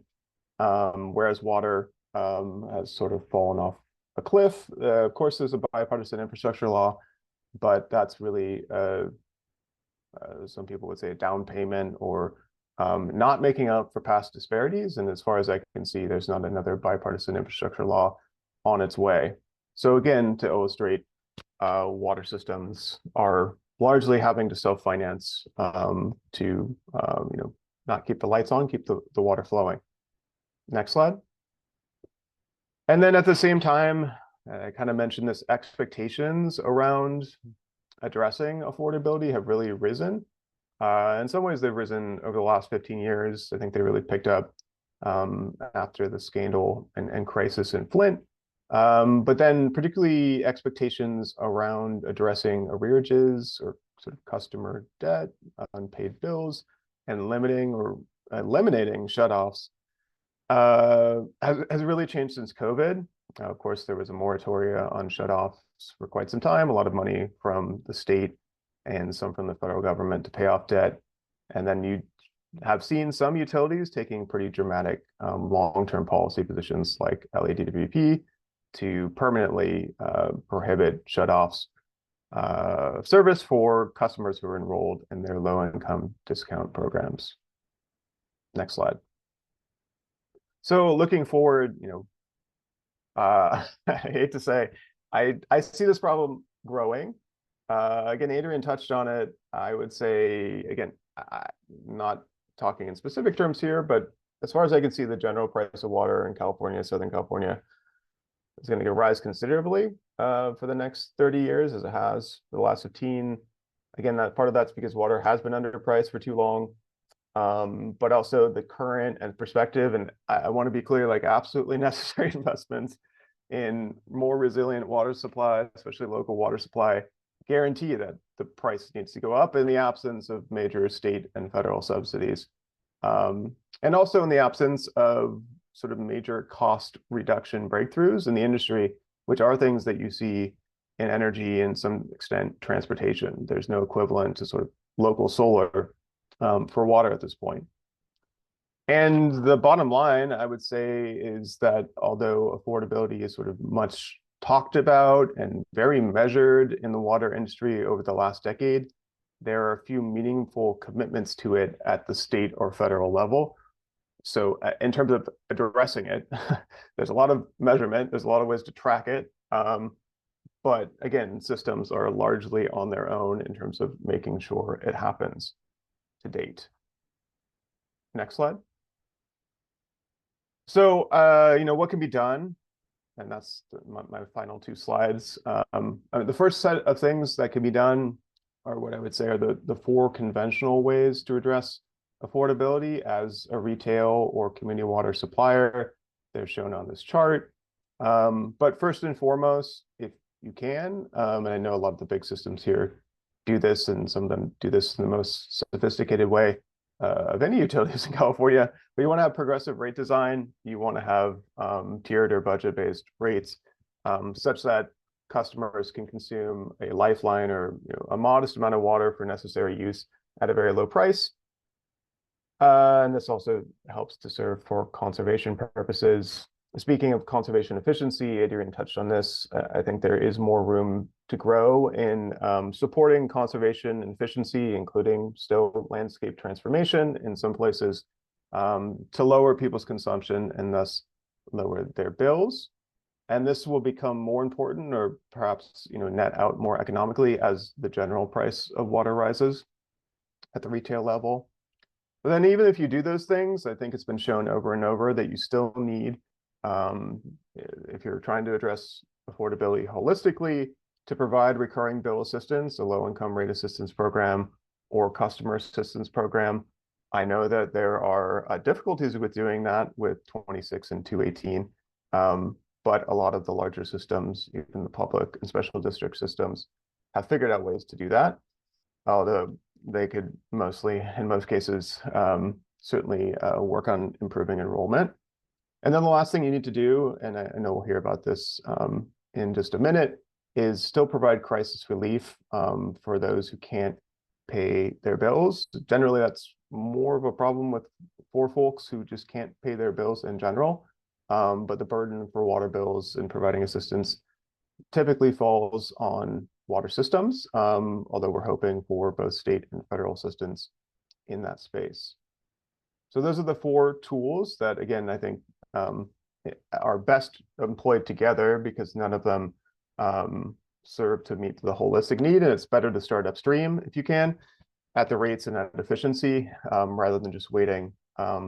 whereas water has sort of fallen off a cliff. Of course, there's a bipartisan infrastructure law, but that's really, some people would say, a down payment, or not making up for past disparities. And as far as I can see, there's not another bipartisan infrastructure law on its way. So again, to illustrate, water systems are largely having to self-finance to not keep the lights on, keep the water flowing. Next slide. And then at the same time, I kind of mentioned this, expectations around addressing affordability have really risen. In some ways, they've risen over the last 15 years. I think they really picked up after the scandal and crisis in Flint. But then particularly expectations around addressing arrearages or sort of customer debt, unpaid bills, and limiting or eliminating shutoffs has really changed since COVID. Of course, there was a moratoria on shutoffs for quite some time, a lot of money from the state and some from the federal government to pay off debt. And then you have seen some utilities taking pretty dramatic long-term policy positions like LADWP to permanently prohibit shutoffs service for customers who are enrolled in their low-income discount programs. Next slide. So looking forward, I hate to say, I see this problem growing. Again, Adrian touched on it. I would say, again, not talking in specific terms here, but as far as I can see, the general price of water in California, Southern California, is going to rise considerably for the next 30 years, as it has for the last 15. Again, that part of that's because water has been underpriced for too long. But also the current and perspective, and I want to be clear, like absolutely necessary investments in more resilient water supply, especially local water supply, guarantee that the price needs to go up in the absence of major state and federal subsidies. And also in the absence of sort of major cost reduction breakthroughs in the industry, which are things that you see in energy and some extent transportation. There's no equivalent to sort of local solar for water at this point. And the bottom line, I would say, is that although affordability is sort of much talked about and very measured in the water industry over the last decade, there are a few meaningful commitments to it at the state or federal level. So in terms of addressing it, there's a lot of measurement, there's a lot of ways to track it. But again, systems are largely on their own in terms of making sure it happens to date. Next slide. So, what can be done? And that's my final two slides. I mean, the first set of things that can be done are what I would say are the four conventional ways to address affordability as a retail or community water supplier. They're shown on this chart. But first and foremost, if you can, and I know a lot of the big systems here do this, and some of them do this in the most sophisticated way of any utilities in California, but you want to have progressive rate design. You want to have tiered or budget-based rates such that customers can consume a lifeline or a modest amount of water for necessary use at a very low price. And this also helps to serve for conservation purposes. Speaking of conservation efficiency, Adrian touched on this. I think there is more room to grow in supporting conservation and efficiency, including still landscape transformation in some places, to lower people's consumption and thus lower their bills. And this will become more important, or perhaps net out more economically as the general price of water rises at the retail level. But then even if you do those things, I think it's been shown over and over that you still need, if you're trying to address affordability holistically, to provide recurring bill assistance, a low-income rate assistance program or customer assistance program. I know that there are difficulties with doing that with 26 and 218, but a lot of the larger systems, even the public and special district systems, have figured out ways to do that. Although they could mostly, in most cases, certainly work on improving enrollment. And then the last thing you need to do, and I know we'll hear about this in just a minute, is still provide crisis relief for those who can't pay their bills. Generally, that's more of a problem for folks who just can't pay their bills in general. But the burden for water bills and providing assistance typically falls on water systems, although we're hoping for both state and federal assistance in that space. So those are the four tools that, again, I think are best employed together because none of them serve to meet the holistic need. And it's better to start upstream if you can at the rates and at efficiency rather than just waiting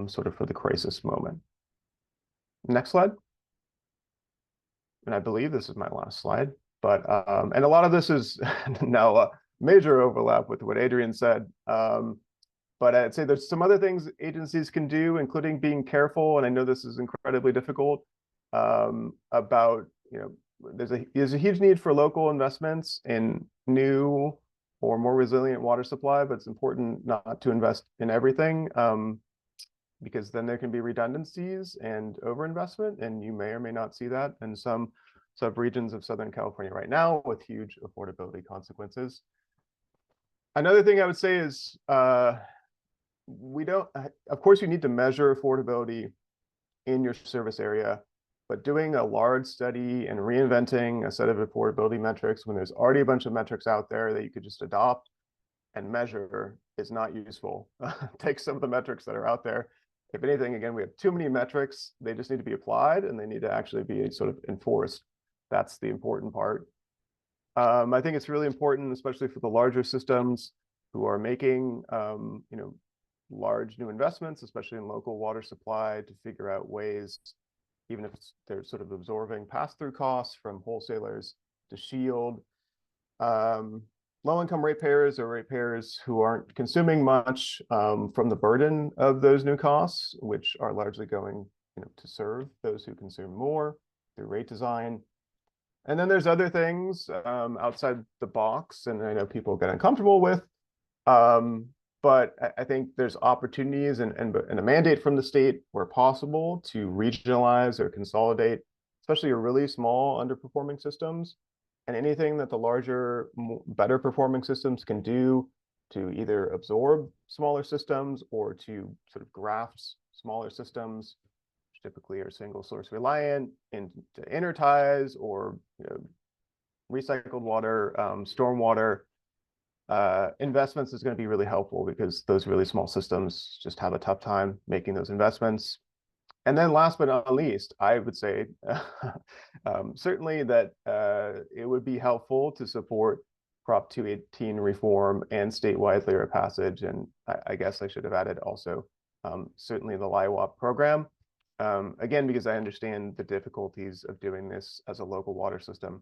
sort of for the crisis moment. Next slide. And I believe this is my last slide. But and a lot of this is now a major overlap with what Adrian said. But I'd say there's some other things agencies can do, including being careful. And I know this is incredibly difficult about, there's a huge need for local investments in new or more resilient water supply, but it's important not to invest in everything. because then there can be redundancies and overinvestment, and you may or may not see that in some subregions of Southern California right now with huge affordability consequences. Another thing I would say is we don't, of course, you need to measure affordability in your service area, but doing a large study and reinventing a set of affordability metrics when there's already a bunch of metrics out there that you could just adopt and measure is not useful. Take some of the metrics that are out there. If anything, again, we have too many metrics. They just need to be applied and they need to actually be sort of enforced. That's the important part. I think it's really important, especially for the larger systems who are making, large new investments, especially in local water supply, to figure out ways, even if they're sort of absorbing pass-through costs from wholesalers, to shield low-income ratepayers or ratepayers who aren't consuming much from the burden of those new costs, which are largely going to serve those who consume more through rate design. And then there's other things outside the box, and I know people get uncomfortable with. But I think there's opportunities and a mandate from the state where possible to regionalize or consolidate, especially your really small underperforming systems, and anything that the larger, better performing systems can do to either absorb smaller systems or to sort of graft smaller systems, which typically are single source reliant, into interties or recycled water, stormwater. Investments is going to be really helpful because those really small systems just have a tough time making those investments. And then last but not least, I would say certainly that it would be helpful to support Prop 218 reform and statewide LIRA passage. And I guess I should have added also certainly the LIWAP program. Again, because I understand the difficulties of doing this as a local water system,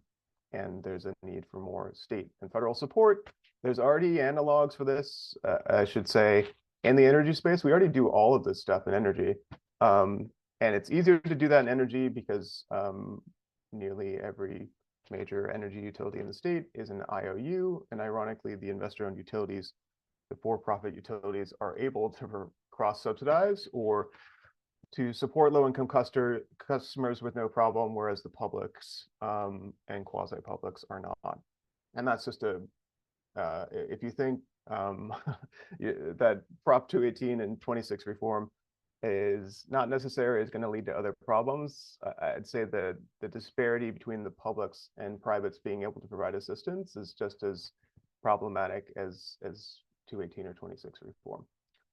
and there's a need for more state and federal support. There's already analogs for this, I should say, in the energy space. We already do all of this stuff in energy. And it's easier to do that in energy because nearly every major energy utility in the state is an IOU. And ironically, the investor-owned utilities, the for-profit utilities, are able to cross-subsidize or to support low-income customers with no problem, whereas the publics and quasi-publics are not. And that's just if you think that Prop 218 and 26 reform is not necessary, is going to lead to other problems, I'd say the disparity between the publics and privates being able to provide assistance is just as problematic as 218 or 26 reform.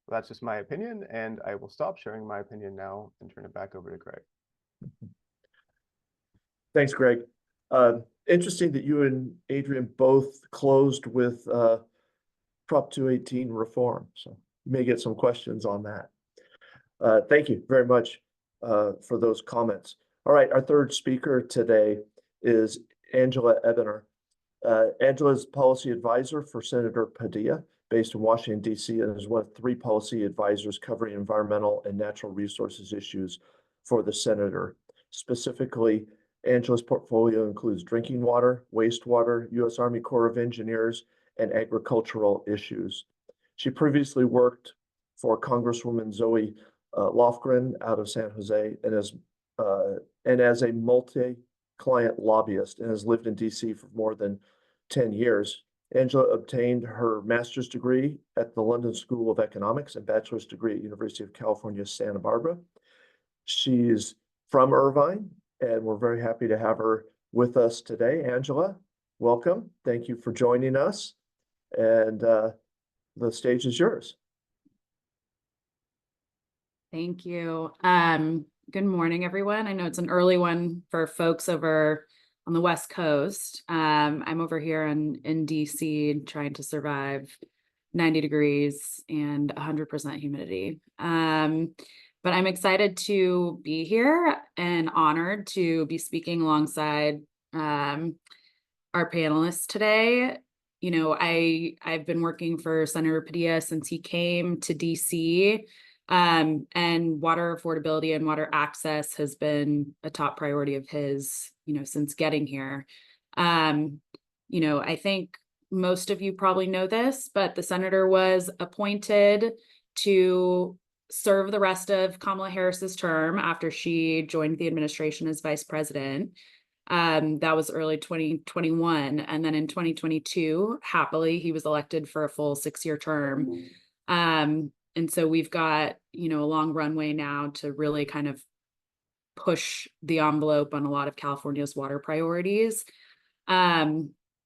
That's just my opinion, and I will stop sharing my opinion now and turn it back over to Greg. Thanks, Greg. Interesting that you and Adrian both closed with Prop 218 reform. So you may get some questions on that. Thank you very much for those comments. All right, our third speaker today is Angela Ebener. Angela is policy advisor for Senator Padilla, based in Washington, D.C., and is one of 3 policy advisors covering environmental and natural resources issues for the senator. Specifically, Angela's portfolio includes drinking water, wastewater, U.S. Army Corps of Engineers, and agricultural issues. She previously worked for Congresswoman Zoe Lofgren out of San Jose, and as a multi-client lobbyist, and has lived in D.C. for more than 10 years. Angela obtained her master's degree at the London School of Economics and bachelor's degree at University of California, Santa Barbara. She's from Irvine, and we're very happy to have her with us today. Angela, welcome. Thank you for joining us. And the stage is yours. Thank you. Good morning, everyone. I know it's an early one for folks over on the West Coast. I'm over here in DC trying to survive 90 degrees and 100% humidity. But I'm excited to be here and honored to be speaking alongside our panelists today. I've been working for Senator Padilla since he came to DC. And water affordability and water access has been a top priority of his, since getting here. I think most of you probably know this, but the senator was appointed to serve the rest of Kamala Harris's term after she joined the administration as vice president. That was early 2021. And then in 2022, happily, he was elected for a full 6-year term. And so we've got, a long runway now to really kind of push the envelope on a lot of California's water priorities.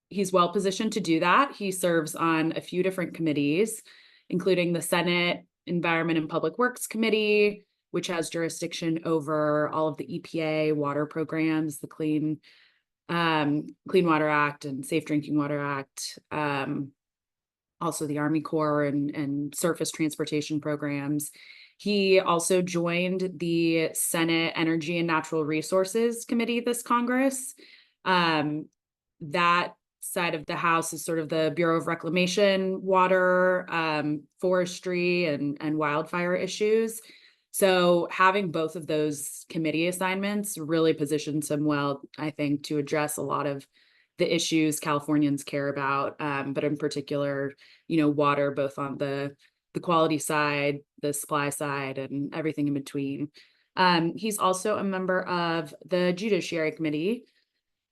He's well positioned to do that. He serves on a few different committees, including the Senate Environment and Public Works Committee, which has jurisdiction over all of the EPA water programs, the Clean Water Act and Safe Drinking Water Act, also the Army Corps and surface transportation programs. He also joined the Senate Energy and Natural Resources Committee this Congress. That side of the House is sort of the Bureau of Reclamation, water, forestry, and wildfire issues. So having both of those committee assignments really positions him well, I think, to address a lot of the issues Californians care about, but in particular, water, both on the quality side, the supply side, and everything in between. He's also a member of the Judiciary Committee.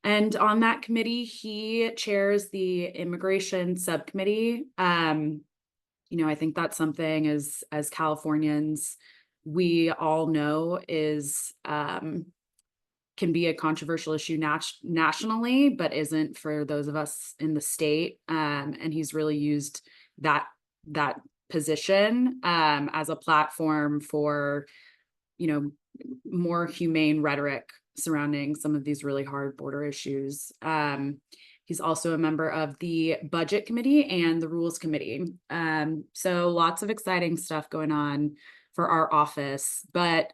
And on that committee, he chairs the immigration subcommittee. I think that's something as Californians, we all know is can be a controversial issue nationally, but isn't for those of us in the state. And he's really used that position as a platform for, more humane rhetoric surrounding some of these really hard border issues. He's also a member of the Budget Committee and the Rules Committee. So lots of exciting stuff going on for our office. But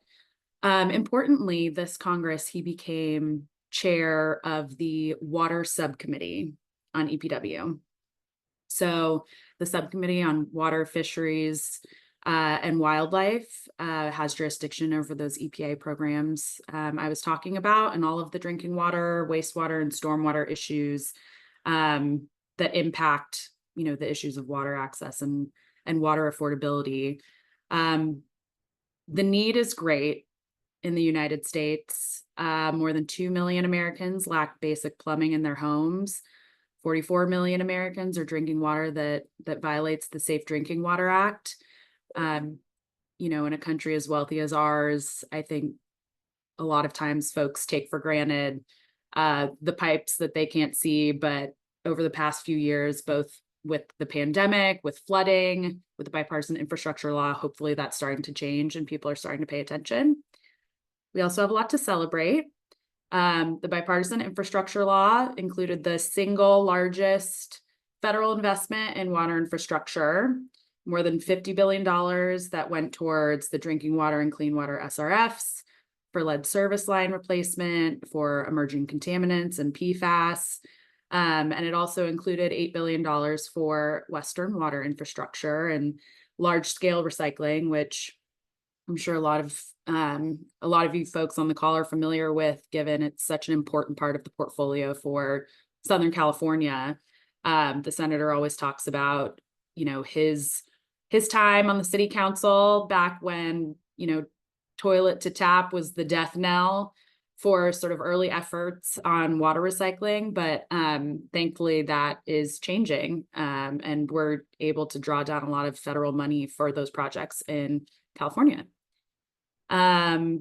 importantly, this Congress, he became chair of the Water Subcommittee on EPW. So the Subcommittee on Water, Fisheries, and Wildlife has jurisdiction over those EPA programs I was talking about, and all of the drinking water, wastewater, and stormwater issues that impact, the issues of water access and water affordability. The need is great in the United States. More than 2 million Americans lack basic plumbing in their homes. 44 million Americans are drinking water that violates the Safe Drinking Water Act. In a country as wealthy as ours, I think a lot of times folks take for granted the pipes that they can't see. But over the past few years, both with the pandemic, with flooding, with the bipartisan infrastructure law, hopefully that's starting to change and people are starting to pay attention. We also have a lot to celebrate. The bipartisan infrastructure law included the single largest federal investment in water infrastructure, more than $50 billion that went towards the drinking water and clean water SRFs, for lead service line replacement, for emerging contaminants and PFAS. And it also included $8 billion for Western water infrastructure and large-scale recycling, which I'm sure a lot of you folks on the call are familiar with, given it's such an important part of the portfolio for Southern California. The senator always talks about, his time on the city council back when, toilet to tap was the death knell for sort of early efforts on water recycling. But thankfully that is changing. And we're able to draw down a lot of federal money for those projects in California. That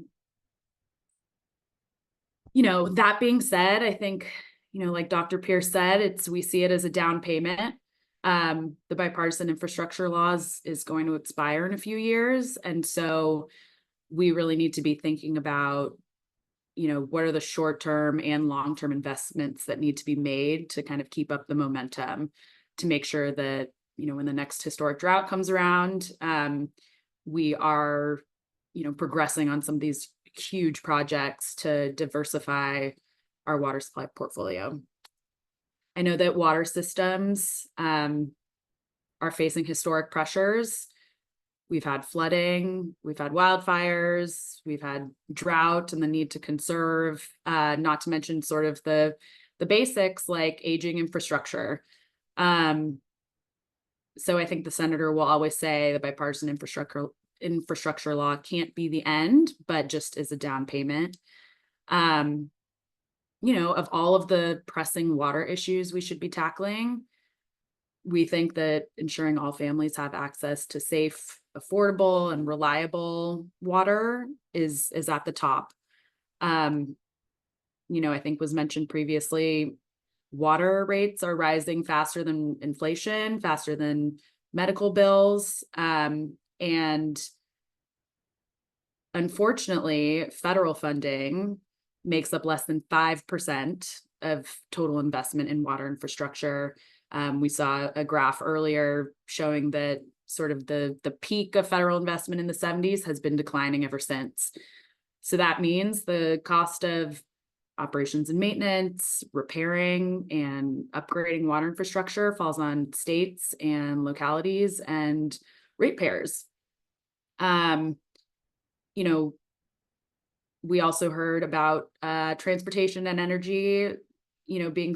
being said, I think, like Dr. Pierce said, we see it as a down payment. The bipartisan infrastructure laws is going to expire in a few years. And so we really need to be thinking about, what are the short-term and long-term investments that need to be made to kind of keep up the momentum, to make sure that, when the next historic drought comes around, we are, progressing on some of these huge projects to diversify our water supply portfolio. I know that water systems are facing historic pressures. We've had flooding, we've had wildfires, we've had drought and the need to conserve, not to mention sort of the basics like aging infrastructure. So I think the senator will always say the bipartisan infrastructure law can't be the end, but just as a down payment. Of all of the pressing water issues we should be tackling, we think that ensuring all families have access to safe, affordable, and reliable water is at the top. I think was mentioned previously, water rates are rising faster than inflation, faster than medical bills. And unfortunately, federal funding makes up less than 5% of total investment in water infrastructure. We saw a graph earlier showing that sort of the peak of federal investment in the 70s has been declining ever since. So that means the cost of operations and maintenance, repairing and upgrading water infrastructure falls on states and localities and ratepayers. We also heard about transportation and energy, being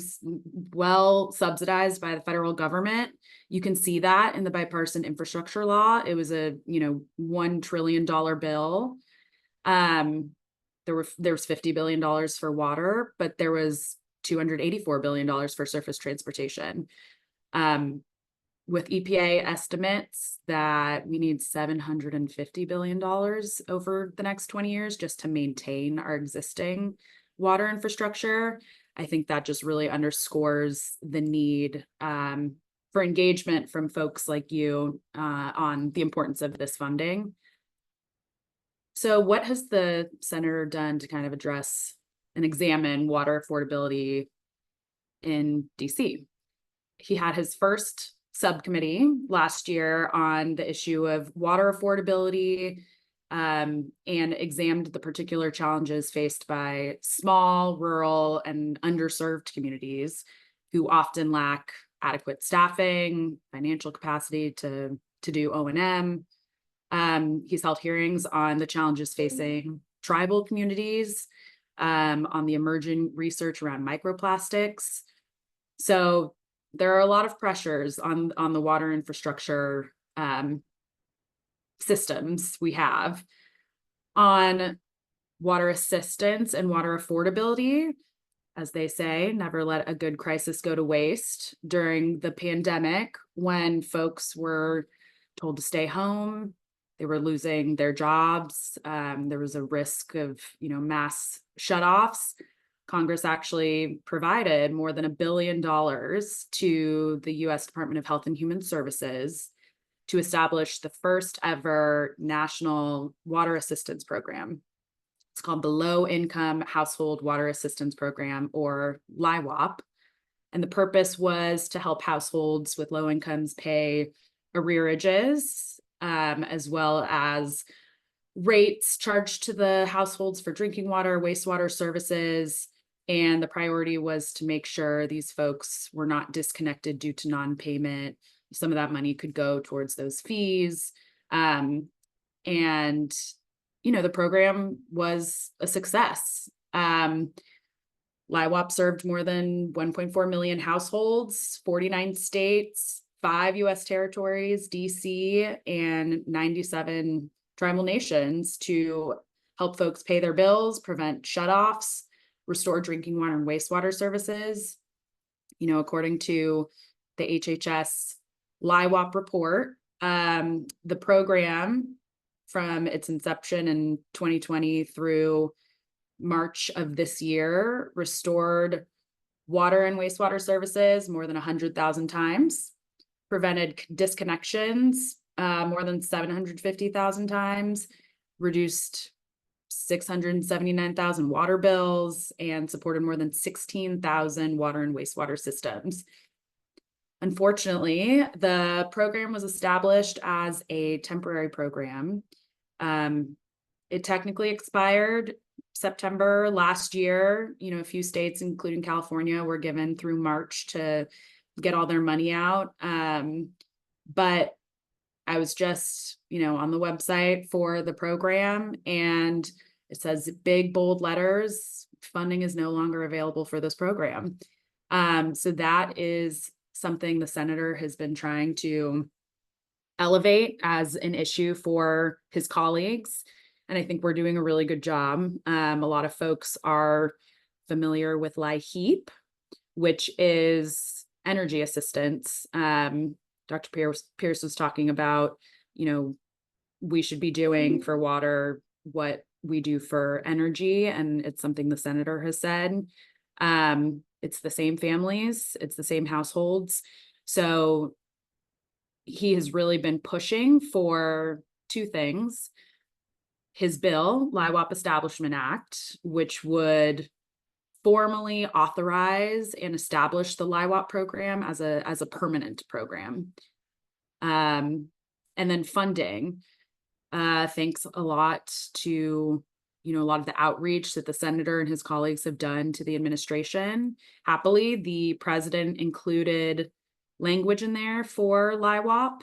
well subsidized by the federal government. You can see that in the bipartisan infrastructure law. It was a, $1 trillion bill. There was $50 billion for water, but there was $284 billion for surface transportation. With EPA estimates that we need $750 billion over the next 20 years just to maintain our existing water infrastructure. I think that just really underscores the need for engagement from folks like you on the importance of this funding. So what has the senator done to kind of address and examine water affordability in DC? He had his first subcommittee last year on the issue of water affordability and examined the particular challenges faced by small, rural, and underserved communities who often lack adequate staffing, financial capacity to do O&M. He's held hearings on the challenges facing tribal communities, on the emerging research around microplastics. So there are a lot of pressures on the water infrastructure systems we have. On water assistance and water affordability, as they say, never let a good crisis go to waste. During the pandemic, when folks were told to stay home, they were losing their jobs, there was a risk of mass shutoffs. Congress actually provided more than $1 billion to the U.S. Department of Health and Human Services to establish the first ever national water assistance program. It's called the Low Income Household Water Assistance Program, or LIHWAP. And the purpose was to help households with low incomes pay arrearages, as well as rates charged to the households for drinking water, wastewater services. And the priority was to make sure these folks were not disconnected due to non-payment. Some of that money could go towards those fees. The program was a success. LIHWAP served more than 1.4 million households, 49 states, 5 U.S. territories, DC, and 97 tribal nations to help folks pay their bills, prevent shutoffs, restore drinking water and wastewater services. According to the HHS LIHWAP report, the program from its inception in 2020 through March of this year restored water and wastewater services more than 100,000 times, prevented disconnections more than 750,000 times, reduced 679,000 water bills, and supported more than 16,000 water and wastewater systems. Unfortunately, the program was established as a temporary program. It technically expired September last year. A few states, including California, were given through March to get all their money out. But I was just, on the website for the program, and it says big, bold letters, funding is no longer available for this program. So that is something the senator has been trying to elevate as an issue for his colleagues. And I think we're doing a really good job. A lot of folks are familiar with LIHEAP, which is energy assistance. Dr. Pierce was talking about, we should be doing for water what we do for energy, and it's something the senator has said. It's the same families, it's the same households. So he has really been pushing for two things. His bill, LIHWAP Establishment Act, which would formally authorize and establish the LIHWAP program as a permanent program. And then funding. Thanks a lot to a lot of the outreach that the senator and his colleagues have done to the administration. Happily, the president included language in there for LIHWAP.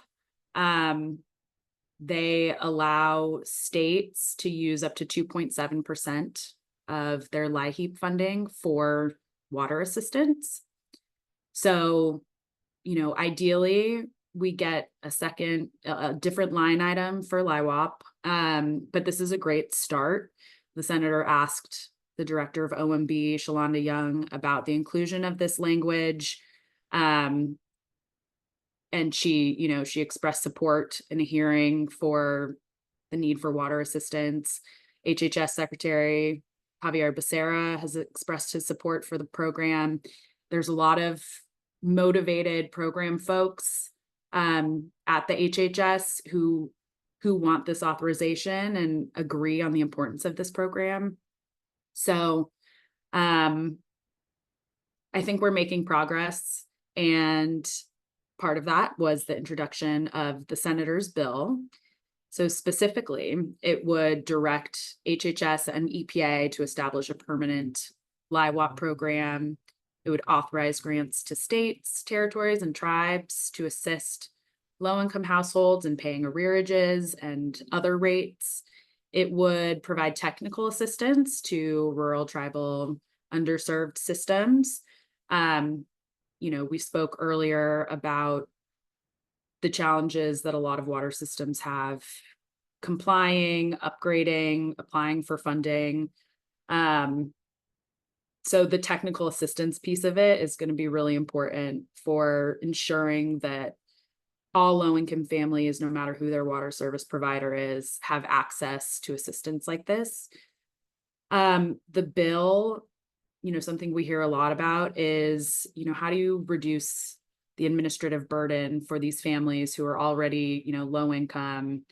They allow states to use up to 2.7% of their LIHEAP funding for water assistance. So, ideally, we get a different line item for LIHWAP, but this is a great start. The senator asked the director of OMB, Shalonda Young, about the inclusion of this language. And she expressed support in a hearing for the need for water assistance. HHS Secretary Javier Becerra has expressed his support for the program. There's a lot of motivated program folks at the HHS who want this authorization and agree on the importance of this program. So I think we're making progress, and part of that was the introduction of the senator's bill. So specifically, it would direct HHS and EPA to establish a permanent LIHWAP program. It would authorize grants to states, territories, and tribes to assist low-income households in paying arrearages and other rates. It would provide technical assistance to rural, tribal, underserved systems. We spoke earlier about the challenges that a lot of water systems have complying, upgrading, applying for funding. So the technical assistance piece of it is going to be really important for ensuring that all low-income families, no matter who their water service provider is, have access to assistance like this. The bill, something we hear a lot about is, how do you reduce the administrative burden for these families who are already, low income,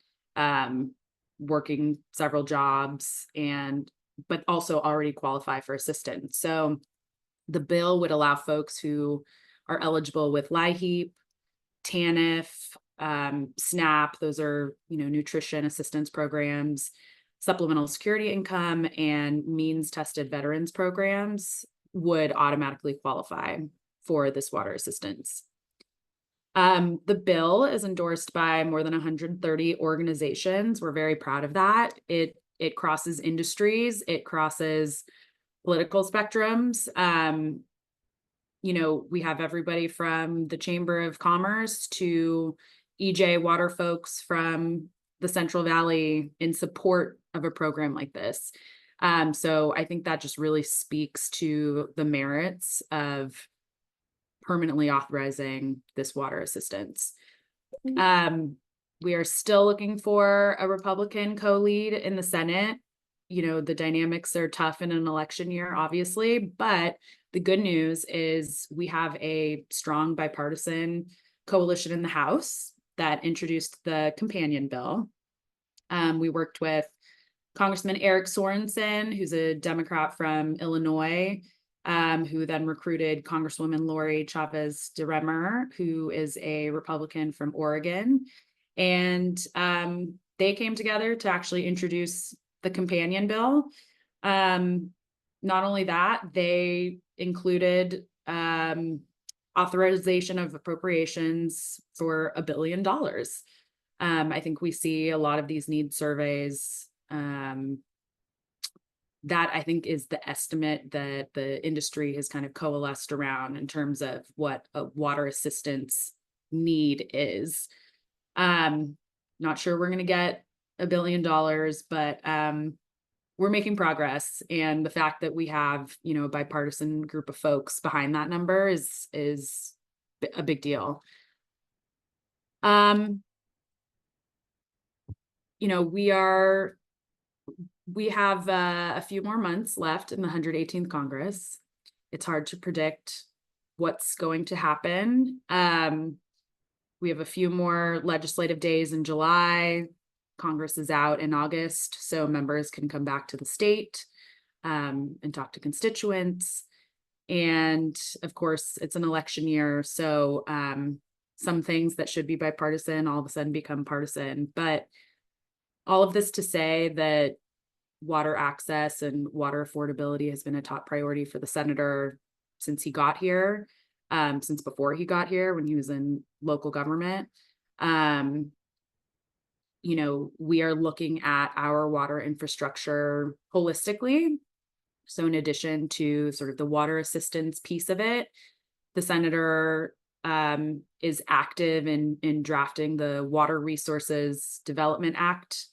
working several jobs, but also already qualify for assistance. So the bill would allow folks who are eligible with LIHEAP, TANF, SNAP, those are, nutrition assistance programs, supplemental security income, and means tested veterans programs would automatically qualify for this water assistance. The bill is endorsed by more than 130 organizations. We're very proud of that. It crosses industries, it crosses political spectrums. We have everybody from the Chamber of Commerce to EJ water folks from the Central Valley in support of a program like this. So I think that just really speaks to the merits of permanently authorizing this water assistance. We are still looking for a Republican co-lead in the Senate. The dynamics are tough in an election year, obviously, but the good news is we have a strong bipartisan coalition in the House that introduced the companion bill. We worked with Congressman Eric Sorensen, who's a Democrat from Illinois, who then recruited Congresswoman Lori Chavez DeRemer, who is a Republican from Oregon. And they came together to actually introduce the companion bill. Not only that, they included authorization of appropriations for $1 billion. I think we see a lot of these need surveys. That I think is the estimate that the industry has kind of coalesced around in terms of what a water assistance need is. Not sure we're going to get $1 billion, but we're making progress. And the fact that we have, you know, a bipartisan group of folks behind that number is a big deal. You know, we have a few more months left in the 118th Congress. It's hard to predict what's going to happen. We have a few more legislative days in July. Congress is out in August, so members can come back to the state and talk to constituents. And of course, it's an election year, so some things that should be bipartisan all of a sudden become partisan. But all of this to say that water access and water affordability has been a top priority for the senator since he got here, since before he got here when he was in local government. You know, we are looking at our water infrastructure holistically. So in addition to sort of the water assistance piece of it, the senator is active in drafting the Water Resources Development Act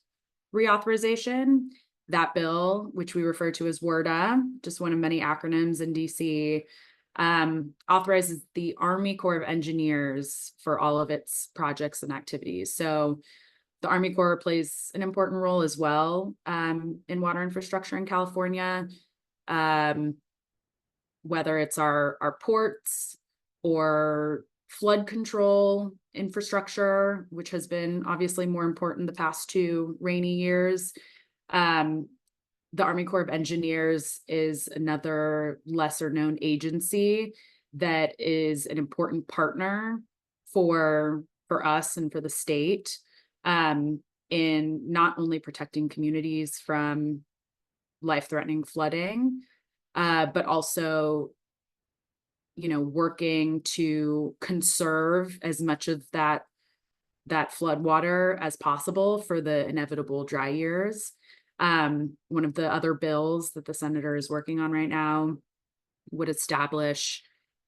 reauthorization. That bill, which we refer to as WRDA, just one of many acronyms in DC, authorizes the Army Corps of Engineers for all of its projects and activities. So the Army Corps plays an important role as well in water infrastructure in California, whether it's our ports or flood control infrastructure, which has been obviously more important the past 2 rainy years. The Army Corps of Engineers is another lesser known agency that is an important partner for us and for the state in not only protecting communities from life-threatening flooding, but also, you know, working to conserve as much of that flood water as possible for the inevitable dry years. One of the other bills that the senator is working on right now would establish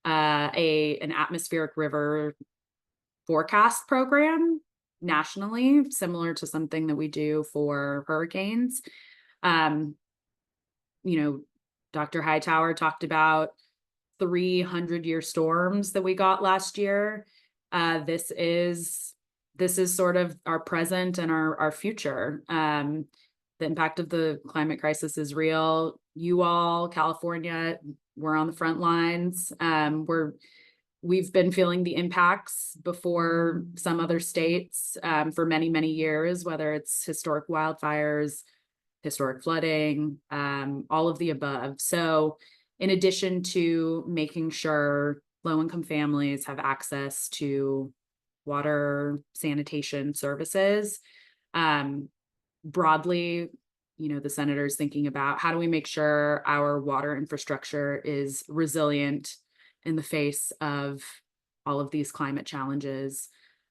an atmospheric river forecast program nationally, similar to something that we do for hurricanes. You know, Dr. Hightower talked about 300-year storms that we got last year. This is sort of our present and our future. The impact of the climate crisis is real. You all, California, we're on the front lines. We've been feeling the impacts before some other states for many, many years, whether it's historic wildfires, historic flooding, all of the above. So in addition to making sure low-income families have access to water sanitation services, broadly, you know, the senator is thinking about how do we make sure our water infrastructure is resilient in the face of all of these climate challenges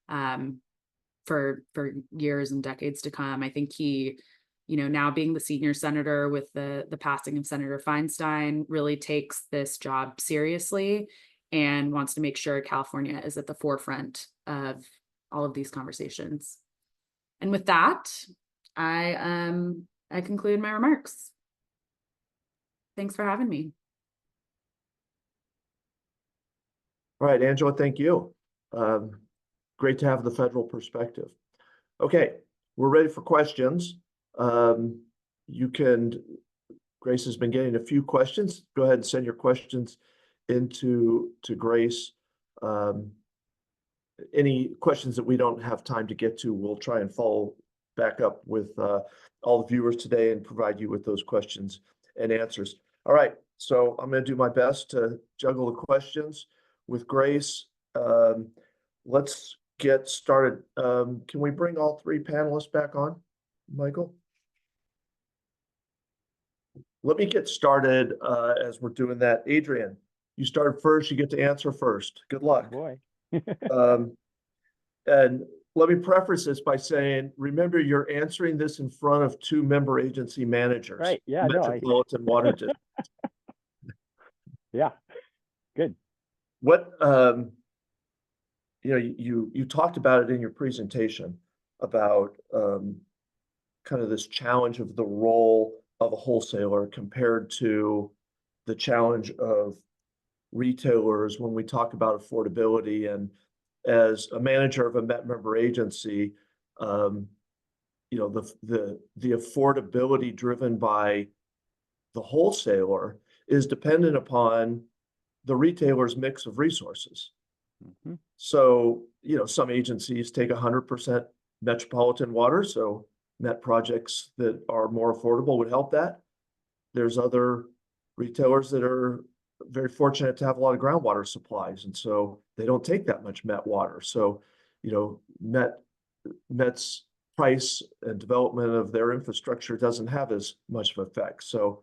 for years and decades to come. I think he, you know, now being the senior senator with the passing of Senator Feinstein, really takes this job seriously and wants to make sure California is at the forefront of all of these conversations. And with that, I conclude my remarks. Thanks for having me. All right, Angela, thank you. Great to have the federal perspective. Okay, we're ready for questions. Grace has been getting a few questions. Go ahead and send your questions to Grace. Any questions that we don't have time to get to, we'll try and follow back up with all the viewers today and provide you with those questions and answers. All right, so I'm going to do my best to juggle the questions with Grace. Let's get started. Can we bring all 3 panelists back on, Michael? Let me get started as we're doing that. Adrian, you started first. You get to answer first. Good luck. Oh boy. And let me preface this by saying, remember, you're answering this in front of 2 member agency managers. Right. Yeah. Metropolitan Water District. Yeah. Good. What you talked about it in your presentation about kind of this challenge of the role of a wholesaler compared to the challenge of retailers when we talk about affordability. And as a manager of a Met member agency, the affordability driven by the wholesaler is dependent upon the retailer's mix of resources. Mhm. So, some agencies take 100% metropolitan water, so net projects that are more affordable would help that. There's other retailers that are very fortunate to have a lot of groundwater supplies, and so they don't take that much Met water. So, Met's price and development of their infrastructure doesn't have as much of effect. So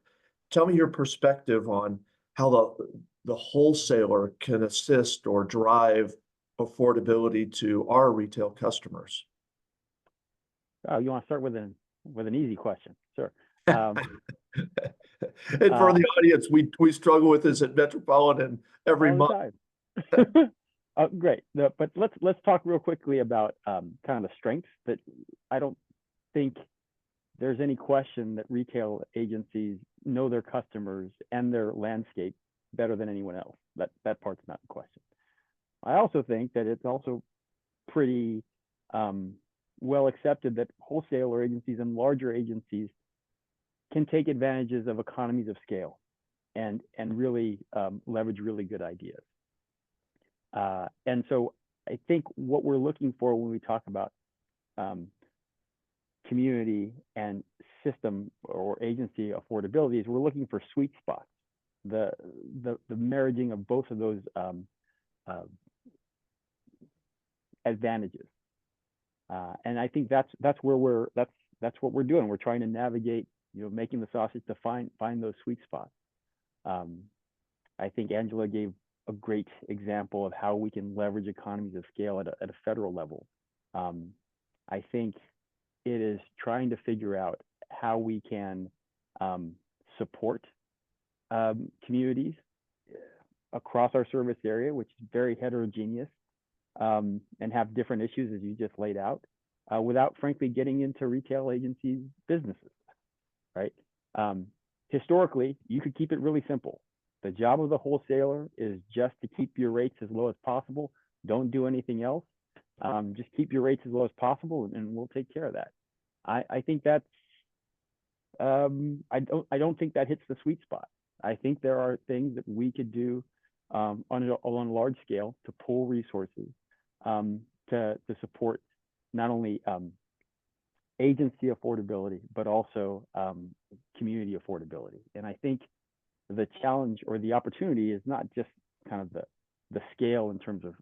tell me your perspective on how the wholesaler can assist or drive affordability to our retail customers. Oh, you want to start with an easy question? Sure. Um, And for the audience, we struggle with this at Metropolitan every all month. the time. Great. But let's talk real quickly about kind of the strengths that I don't think there's any question that retail agencies know their customers and their landscape better than anyone else. That part's not in question. I also think that it's also pretty well accepted that wholesaler agencies and larger agencies can take advantages of economies of scale and really leverage really good ideas. And so I think what we're looking for when we talk about community and system or agency affordability is we're looking for sweet spots, the marrying of both of those advantages. And I think that's where that's what we're doing. We're trying to navigate, making the sausage to find those sweet spots. I think Angela gave a great example of how we can leverage economies of scale at a federal level. I think it is trying to figure out how we can support communities across our service area, which is very heterogeneous, and have different issues as you just laid out, without frankly getting into retail agencies' businesses, right? Historically, you could keep it really simple. The job of the wholesaler is just to keep your rates as low as possible. Don't do anything else. Just keep your rates as low as possible, and we'll take care of that. I think that's I don't think that hits the sweet spot. I think there are things that we could do on a large scale to pool resources to support not only agency affordability but also community affordability. And I think the challenge or the opportunity is not just kind of the scale in terms of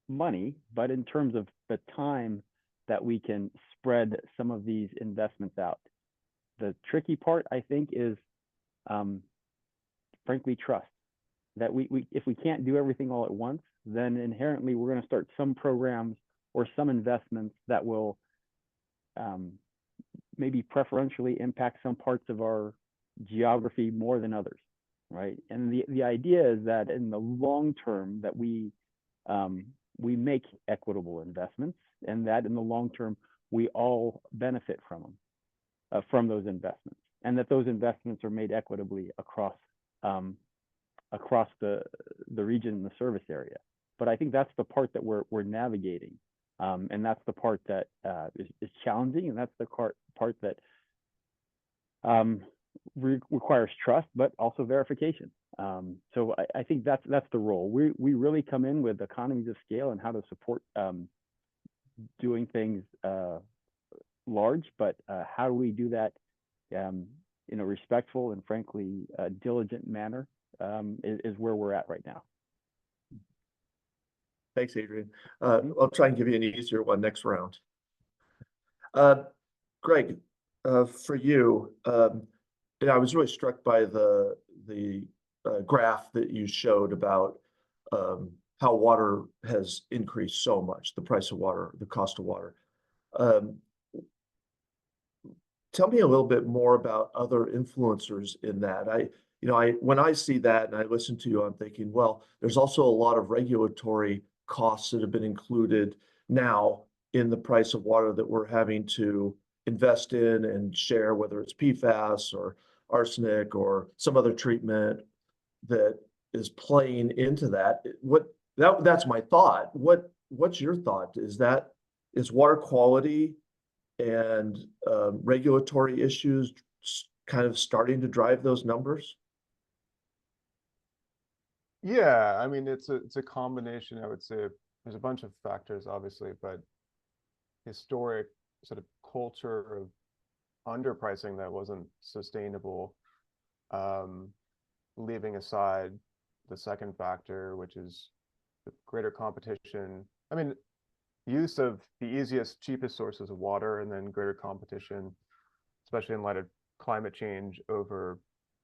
money, but in terms of the time that we can spread some of these investments out. The tricky part, I think, is frankly trust. That we if we can't do everything all at once, then inherently we're going to start some programs or some investments that will maybe preferentially impact some parts of our geography more than others, right? And the idea is that in the long term that we make equitable investments, and that in the long term we all benefit from them, from those investments, and that those investments are made equitably across the region and the service area. But I think that's the part that we're navigating, and that's the part that is challenging, and that's the part that requires trust, but also verification. So I think that's the role. We really come in with economies of scale and how to support doing things large, but how do we do that in a respectful and frankly diligent manner is where we're at right now. Thanks, Adrian. I'll try and give you an easier one next round. Greg, for you, I was really struck by the graph that you showed about how water has increased so much, the price of water, the cost of water. Tell me a little bit more about other influencers in that. When I see that and I listen to you, I'm thinking, well, there's also a lot of regulatory costs that have been included now in the price of water that we're having to invest in and share, whether it's PFAS or arsenic or some other treatment that is playing into that. That's my thought. What's your thought? Is water quality and regulatory issues kind of starting to drive those numbers? Yeah, I mean, it's a combination. I would say there's a bunch of factors, obviously, but historic sort of culture of underpricing that wasn't sustainable, leaving aside the second factor, which is the greater competition. I mean, use of the easiest, cheapest sources of water, and then greater competition, especially in light of climate change, over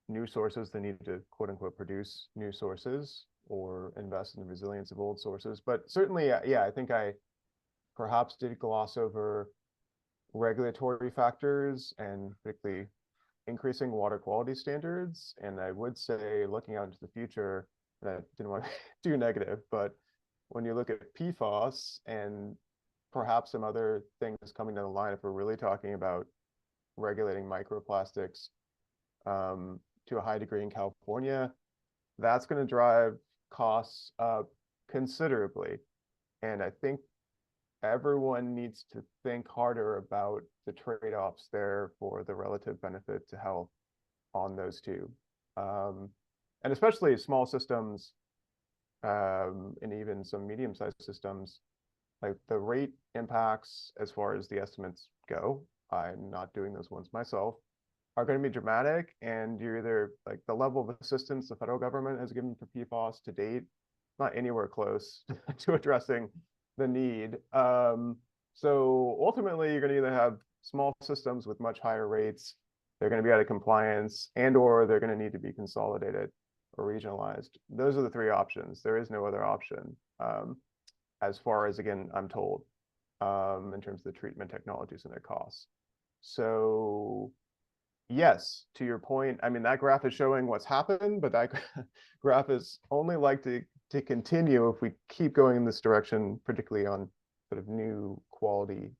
new sources that need to quote unquote produce new sources or invest in the resilience of old sources. But certainly, yeah, I think I perhaps did gloss over regulatory factors and particularly increasing water quality standards. And I would say, looking out into the future, and I didn't want to be too negative, but when you look at PFAS and perhaps some other things coming down the line, if we're really talking about regulating microplastics to a high degree in California, that's going to drive costs up considerably. And I think everyone needs to think harder about the trade-offs there for the relative benefit to health on those two. And especially small systems and even some medium-sized systems, like the rate impacts as far as the estimates go, I'm not doing those ones myself, are going to be dramatic. And you're either like the level of assistance the federal government has given for PFAS to date, not anywhere close to addressing the need. So ultimately, you're going to either have small systems with much higher rates, they're going to be out of compliance, and or they're going to need to be consolidated or regionalized. Those are the three options. There is no other option, as far as, again, I'm told, in terms of the treatment technologies and their costs. So yes, to your point, I mean, that graph is showing what's happened, but that graph is only like to continue if we keep going in this direction, particularly on sort of new quality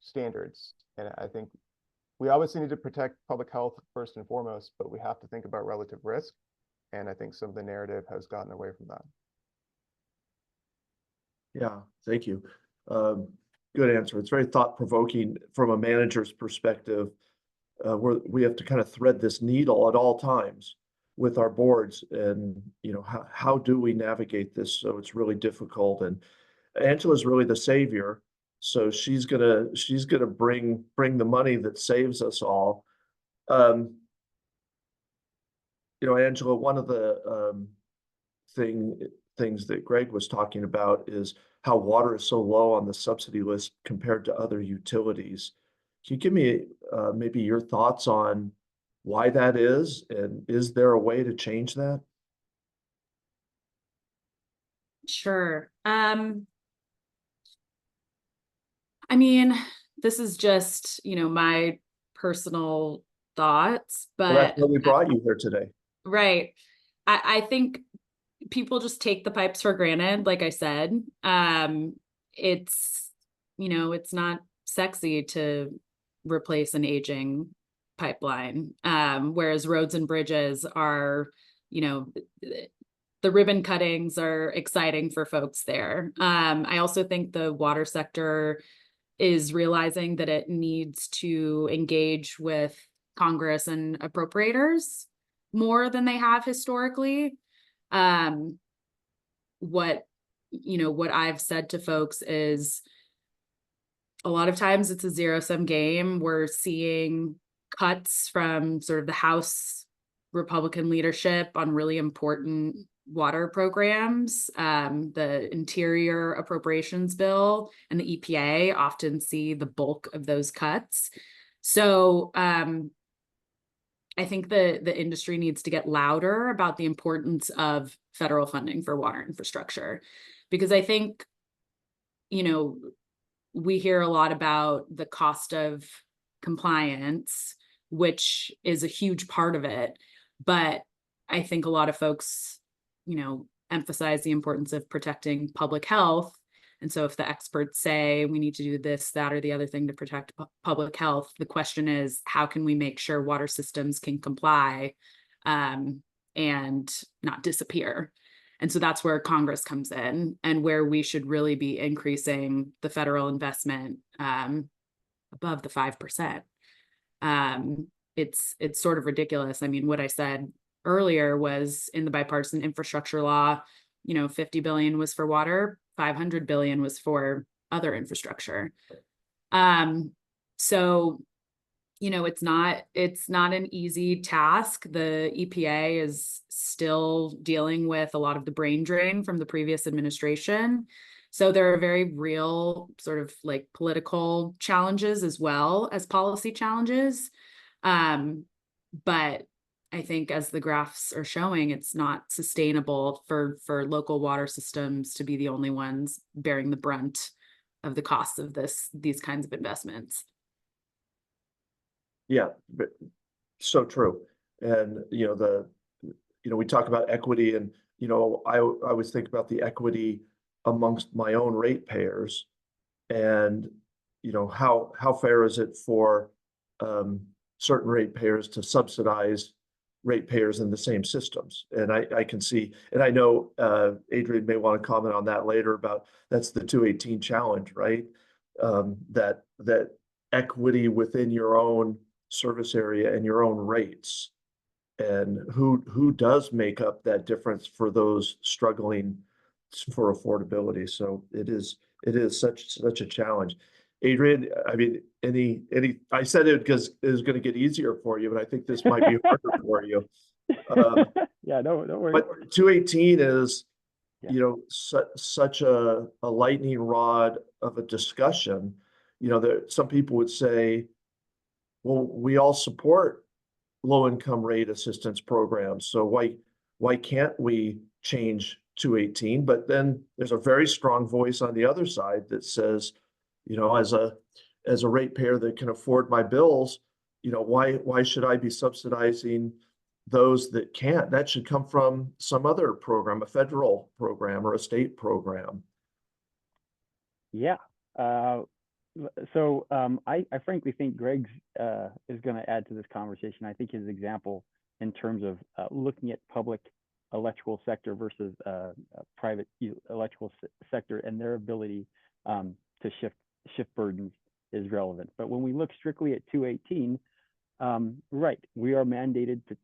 standards. And I think we obviously need to protect public health first and foremost, but we have to think about relative risk. And I think some of the narrative has gotten away from that. Yeah, thank you. Good answer. It's very thought-provoking from a manager's perspective, where we have to kind of thread this needle at all times with our boards, and how do we navigate this? So it's really difficult. And Angela's really the savior, so she's gonna bring the money that saves us all. Angela, one of the things that Greg was talking about is how water is so low on the subsidy list compared to other utilities. Can you give me maybe your thoughts on why that is, and is there a way to change that? Sure. I mean, this is just, my personal thoughts, Well, that's but why we brought you here today. right. I think people just take the pipes for granted. Like I said, it's, it's not sexy to replace an aging pipeline. Whereas roads and bridges are, the ribbon cuttings are exciting for folks there. I also think the water sector is realizing that it needs to engage with Congress and appropriators more than they have historically. What I've said to folks is a lot of times it's a zero-sum game. We're seeing cuts from sort of the House Republican leadership on really important water programs. The Interior Appropriations Bill and the EPA often see the bulk of those cuts. So I think the industry needs to get louder about the importance of federal funding for water infrastructure, because I think, we hear a lot about the cost of compliance, which is a huge part of it. But I think a lot of folks, emphasize the importance of protecting public health. And so if the experts say we need to do this, that, or the other thing to protect public health, the question is, how can we make sure water systems can comply and not disappear? And so that's where Congress comes in, and where we should really be increasing the federal investment above the 5%. It's sort of ridiculous. I mean, what I said earlier was in the bipartisan infrastructure law, 50 billion was for water, 500 billion was for other infrastructure. So, it's not an easy task. The EPA is still dealing with a lot of the brain drain from the previous administration. So there are very real sort of like political challenges as well as policy challenges. But I think, as the graphs are showing, it's not sustainable for local water systems to be the only ones bearing the brunt of the costs of these kinds of investments. Yeah, but so true. And, we talk about equity, and, I always think about the equity amongst my own ratepayers, and, how fair is it for certain ratepayers to subsidize ratepayers in the same systems? And I can see, and I know Adrian may want to comment on that later about, that's the 218 challenge, right? That equity within your own service area and your own rates, and who does make up that difference for those struggling for affordability. So it is such a challenge. Adrian, I mean, I said it because it was going to get easier for you, but I think this might be harder for you. Yeah, don't worry. But 218 is, Yeah. such a lightning rod of a discussion. That some people would say, well, we all support low income rate assistance programs, so why can't we change 218? But then there's a very strong voice on the other side that says, as a ratepayer that can afford my bills, why should I be subsidizing those that can't? That should come from some other program, a federal program or a state program. Yeah. So I frankly think Greg's is going to add to this conversation. I think his example in terms of looking at public electrical sector versus private electrical sector and their ability to shift burdens is relevant. But when we look strictly at 218, right, we are mandated to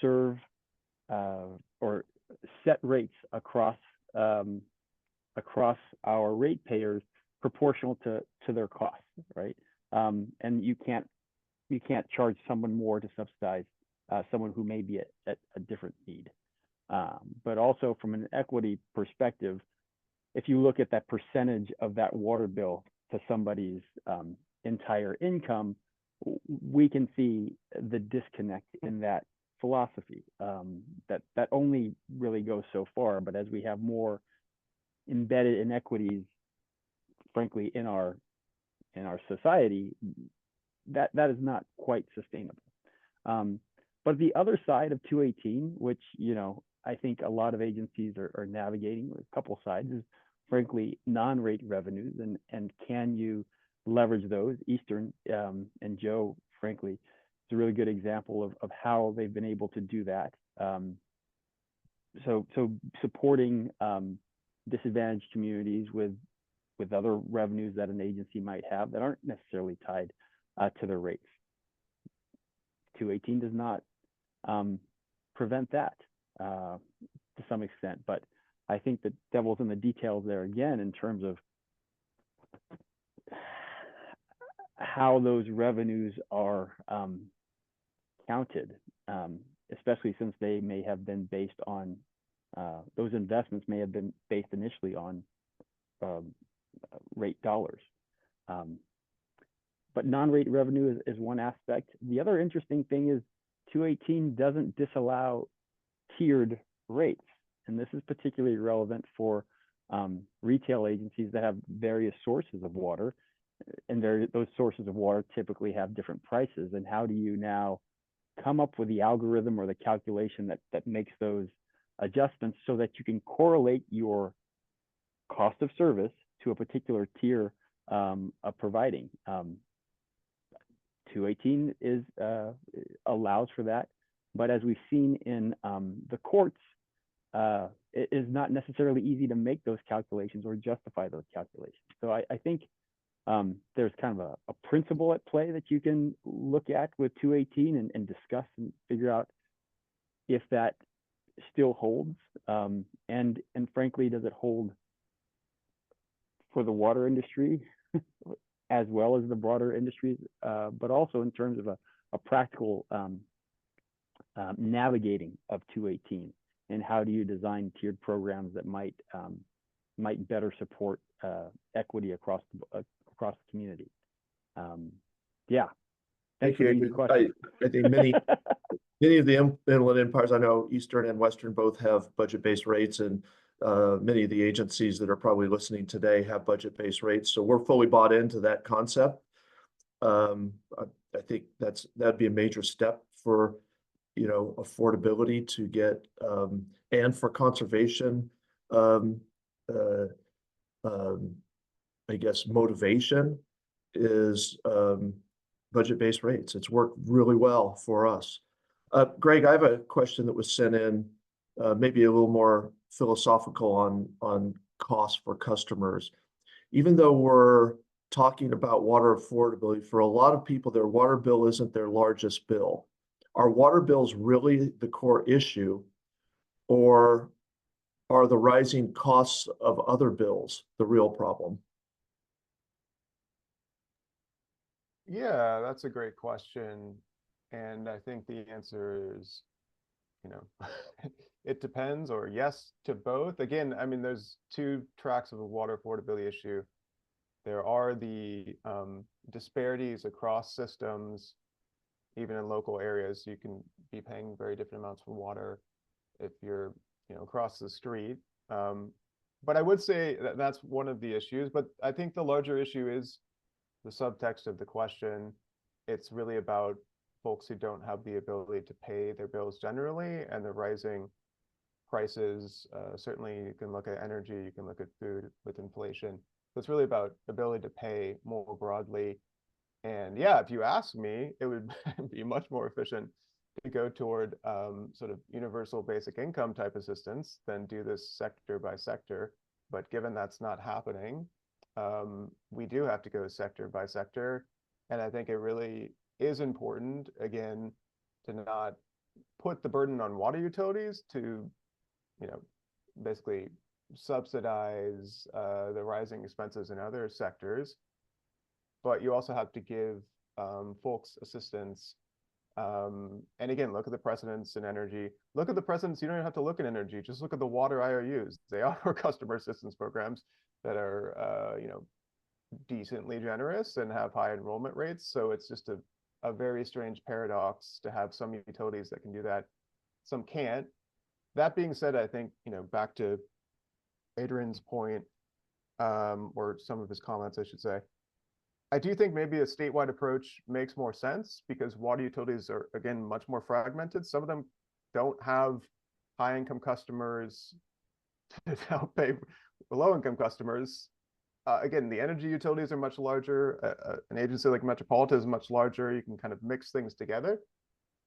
serve or set rates across our ratepayers proportional to their costs, right? And you can't charge someone more to subsidize someone who may be at a different need. But also from an equity perspective, if you look at that percentage of that water bill to somebody's entire income, we can see the disconnect in that philosophy. That only really goes so far, but as we have more embedded inequities, frankly, in our society, that is not quite sustainable. But the other side of 218, which I think a lot of agencies are navigating, a couple sides, is frankly non-rate revenues, and can you leverage those? Eastern and Joe, frankly, is a really good example of how they've been able to do that. So supporting disadvantaged communities with other revenues that an agency might have that aren't necessarily tied to their rates. 218 does not prevent that to some extent, but I think the devil's in the details there again, in terms of how those revenues are counted, especially since they may have been based on those investments may have been based initially on rate dollars. But non-rate revenue is one aspect. The other interesting thing is 218 doesn't disallow tiered rates. And this is particularly relevant for retail agencies that have various sources of water. And those sources of water typically have different prices. And how do you now come up with the algorithm or the calculation that makes those adjustments so that you can correlate your cost of service to a particular tier of providing. 218 allows for that, but as we've seen in the courts, it is not necessarily easy to make those calculations or justify those calculations. So I think there's kind of a principle at play that you can look at with 218 and discuss and figure out if that still holds. And frankly, does it hold for the water industry as well as the broader industries, but also in terms of a practical navigating of 218, and how do you design tiered programs that might better support equity across the community. Yeah. Thank Thanks for the you. easy question. I think many of the inland empires, I know Eastern and Western both have budget-based rates, and many of the agencies that are probably listening today have budget-based rates. So we're fully bought into that concept. I think that'd be a major step for, affordability to get, and for conservation, I guess motivation is budget-based rates. It's worked really well for us. Greg, I have a question that was sent in, maybe a little more philosophical on cost for customers. Even though we're talking about water affordability, for a lot of people, their water bill isn't their largest bill. Are water bills really the core issue, or are the rising costs of other bills the real problem? Yeah, that's a great question. And I think the answer is, it depends, or yes to both. Again, I mean, there's two tracks of a water affordability issue. There are the disparities across systems, even in local areas. You can be paying very different amounts for water if you're, across the street. But I would say that that's one of the issues. But I think the larger issue is the subtext of the question. It's really about folks who don't have the ability to pay their bills generally, and the rising prices. Certainly you can look at energy, you can look at food with inflation. So it's really about ability to pay more broadly. And yeah, if you ask me, it would be much more efficient to go toward sort of universal basic income type assistance than do this sector by sector. But given that's not happening, we do have to go sector by sector. And I think it really is important, again, to not put the burden on water utilities to, basically subsidize the rising expenses in other sectors. But you also have to give folks assistance. And again, look at the precedents in energy. Look at the precedents. You don't even have to look at energy. Just look at the water IOUs. They offer customer assistance programs that are, decently generous and have high enrollment rates. So it's just a very strange paradox to have some utilities that can do that, some can't. That being said, I think, back to Adrian's point, or some of his comments, I should say, I do think maybe a statewide approach makes more sense, because water utilities are, again, much more fragmented. Some of them don't have high income customers to help pay low income customers. Again, the energy utilities are much larger. An agency like Metropolitan is much larger. You can kind of mix things together.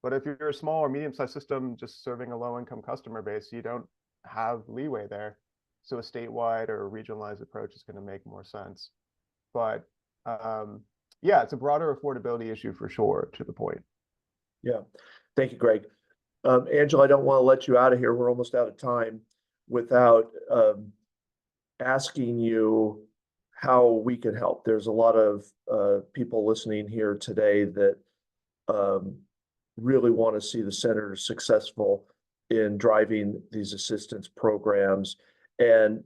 But if you're a small or medium-sized system just serving a low-income customer base, you don't have leeway there. So a statewide or a regionalized approach is going to make more sense. But yeah, it's a broader affordability issue for sure, to the point. Yeah. Thank you, Greg. Angela, I don't want to let you out of here. We're almost out of time without asking you how we can help. There's a lot of people listening here today that really want to see the center successful in driving these assistance programs. And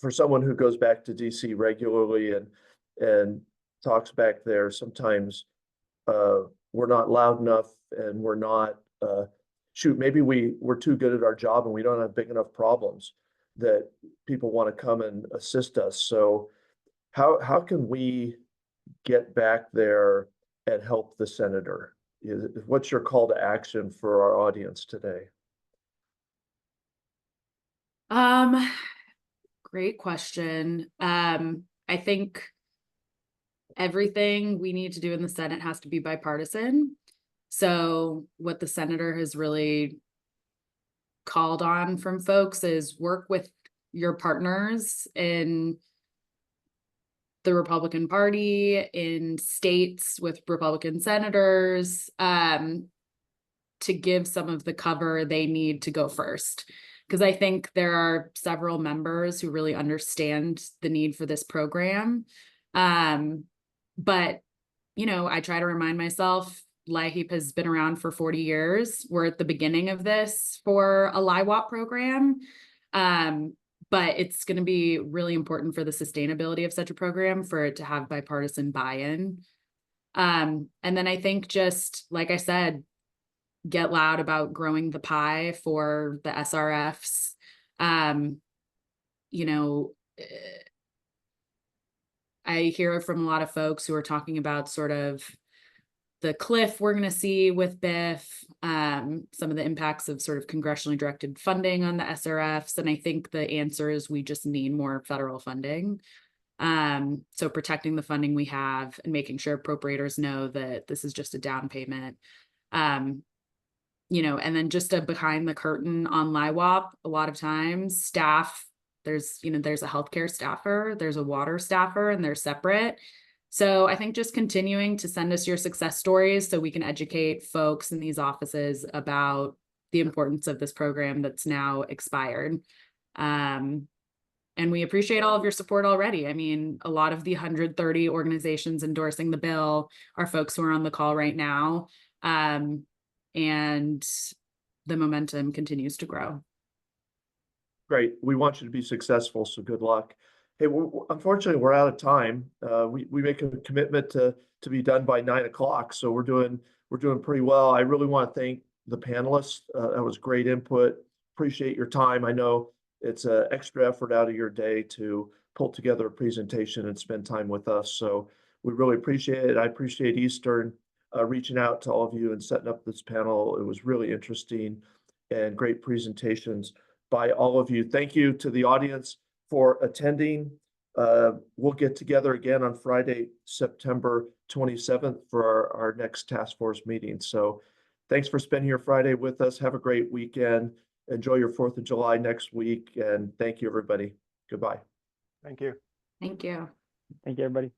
for someone who goes back to DC regularly and talks back there, sometimes we're not loud enough, and we're not, maybe we're too good at our job and we don't have big enough problems that people want to come and assist us. So how can we get back there and help the senator? what's your call to action for our audience today? Great question. I think everything we need to do in the Senate has to be bipartisan. So what the senator has really called on from folks is work with your partners in the Republican Party, in states with Republican senators, to give some of the cover they need to go first. Because I think there are several members who really understand the need for this program. But, you know, I try to remind myself, LIHEAP has been around for 40 years. We're at the beginning of this for a LIWAP program. But it's going to be really important for the sustainability of such a program for it to have bipartisan buy-in. And then I think just, like I said, get loud about growing the pie for the SRFs. You know, I hear from a lot of folks who are talking about sort of the cliff we're going to see with BIF, some of the impacts of sort of congressionally directed funding on the SRFs. And I think the answer is we just need more federal funding. So protecting the funding we have and making sure appropriators know that this is just a down payment. You know, and then just a behind the curtain on LIWAP, a lot of times staff, there's a healthcare staffer, there's a water staffer, and they're separate. So I think just continuing to send us your success stories so we can educate folks in these offices about the importance of this program that's now expired. And we appreciate all of your support already. I mean, a lot of the 130 organizations endorsing the bill are folks who are on the call right now. And the momentum continues to grow. Great. We want you to be successful, so good luck. Hey, unfortunately, we're out of time. We make a commitment to be done by 9 o'clock, so we're doing pretty well. I really want to thank the panelists. That was great input. Appreciate your time. I know it's an extra effort out of your day to pull together a presentation and spend time with us, so we really appreciate it. I appreciate Eastern reaching out to all of you and setting up this panel. It was really interesting and great presentations by all of you. Thank you to the audience for attending. We'll get together again on Friday, September 27th for our next task force meeting. So thanks for spending your Friday with us. Have a great weekend. Enjoy your 4th of July next week. And thank you, everybody. Goodbye. Thank you. Thank you. Thank you, everybody.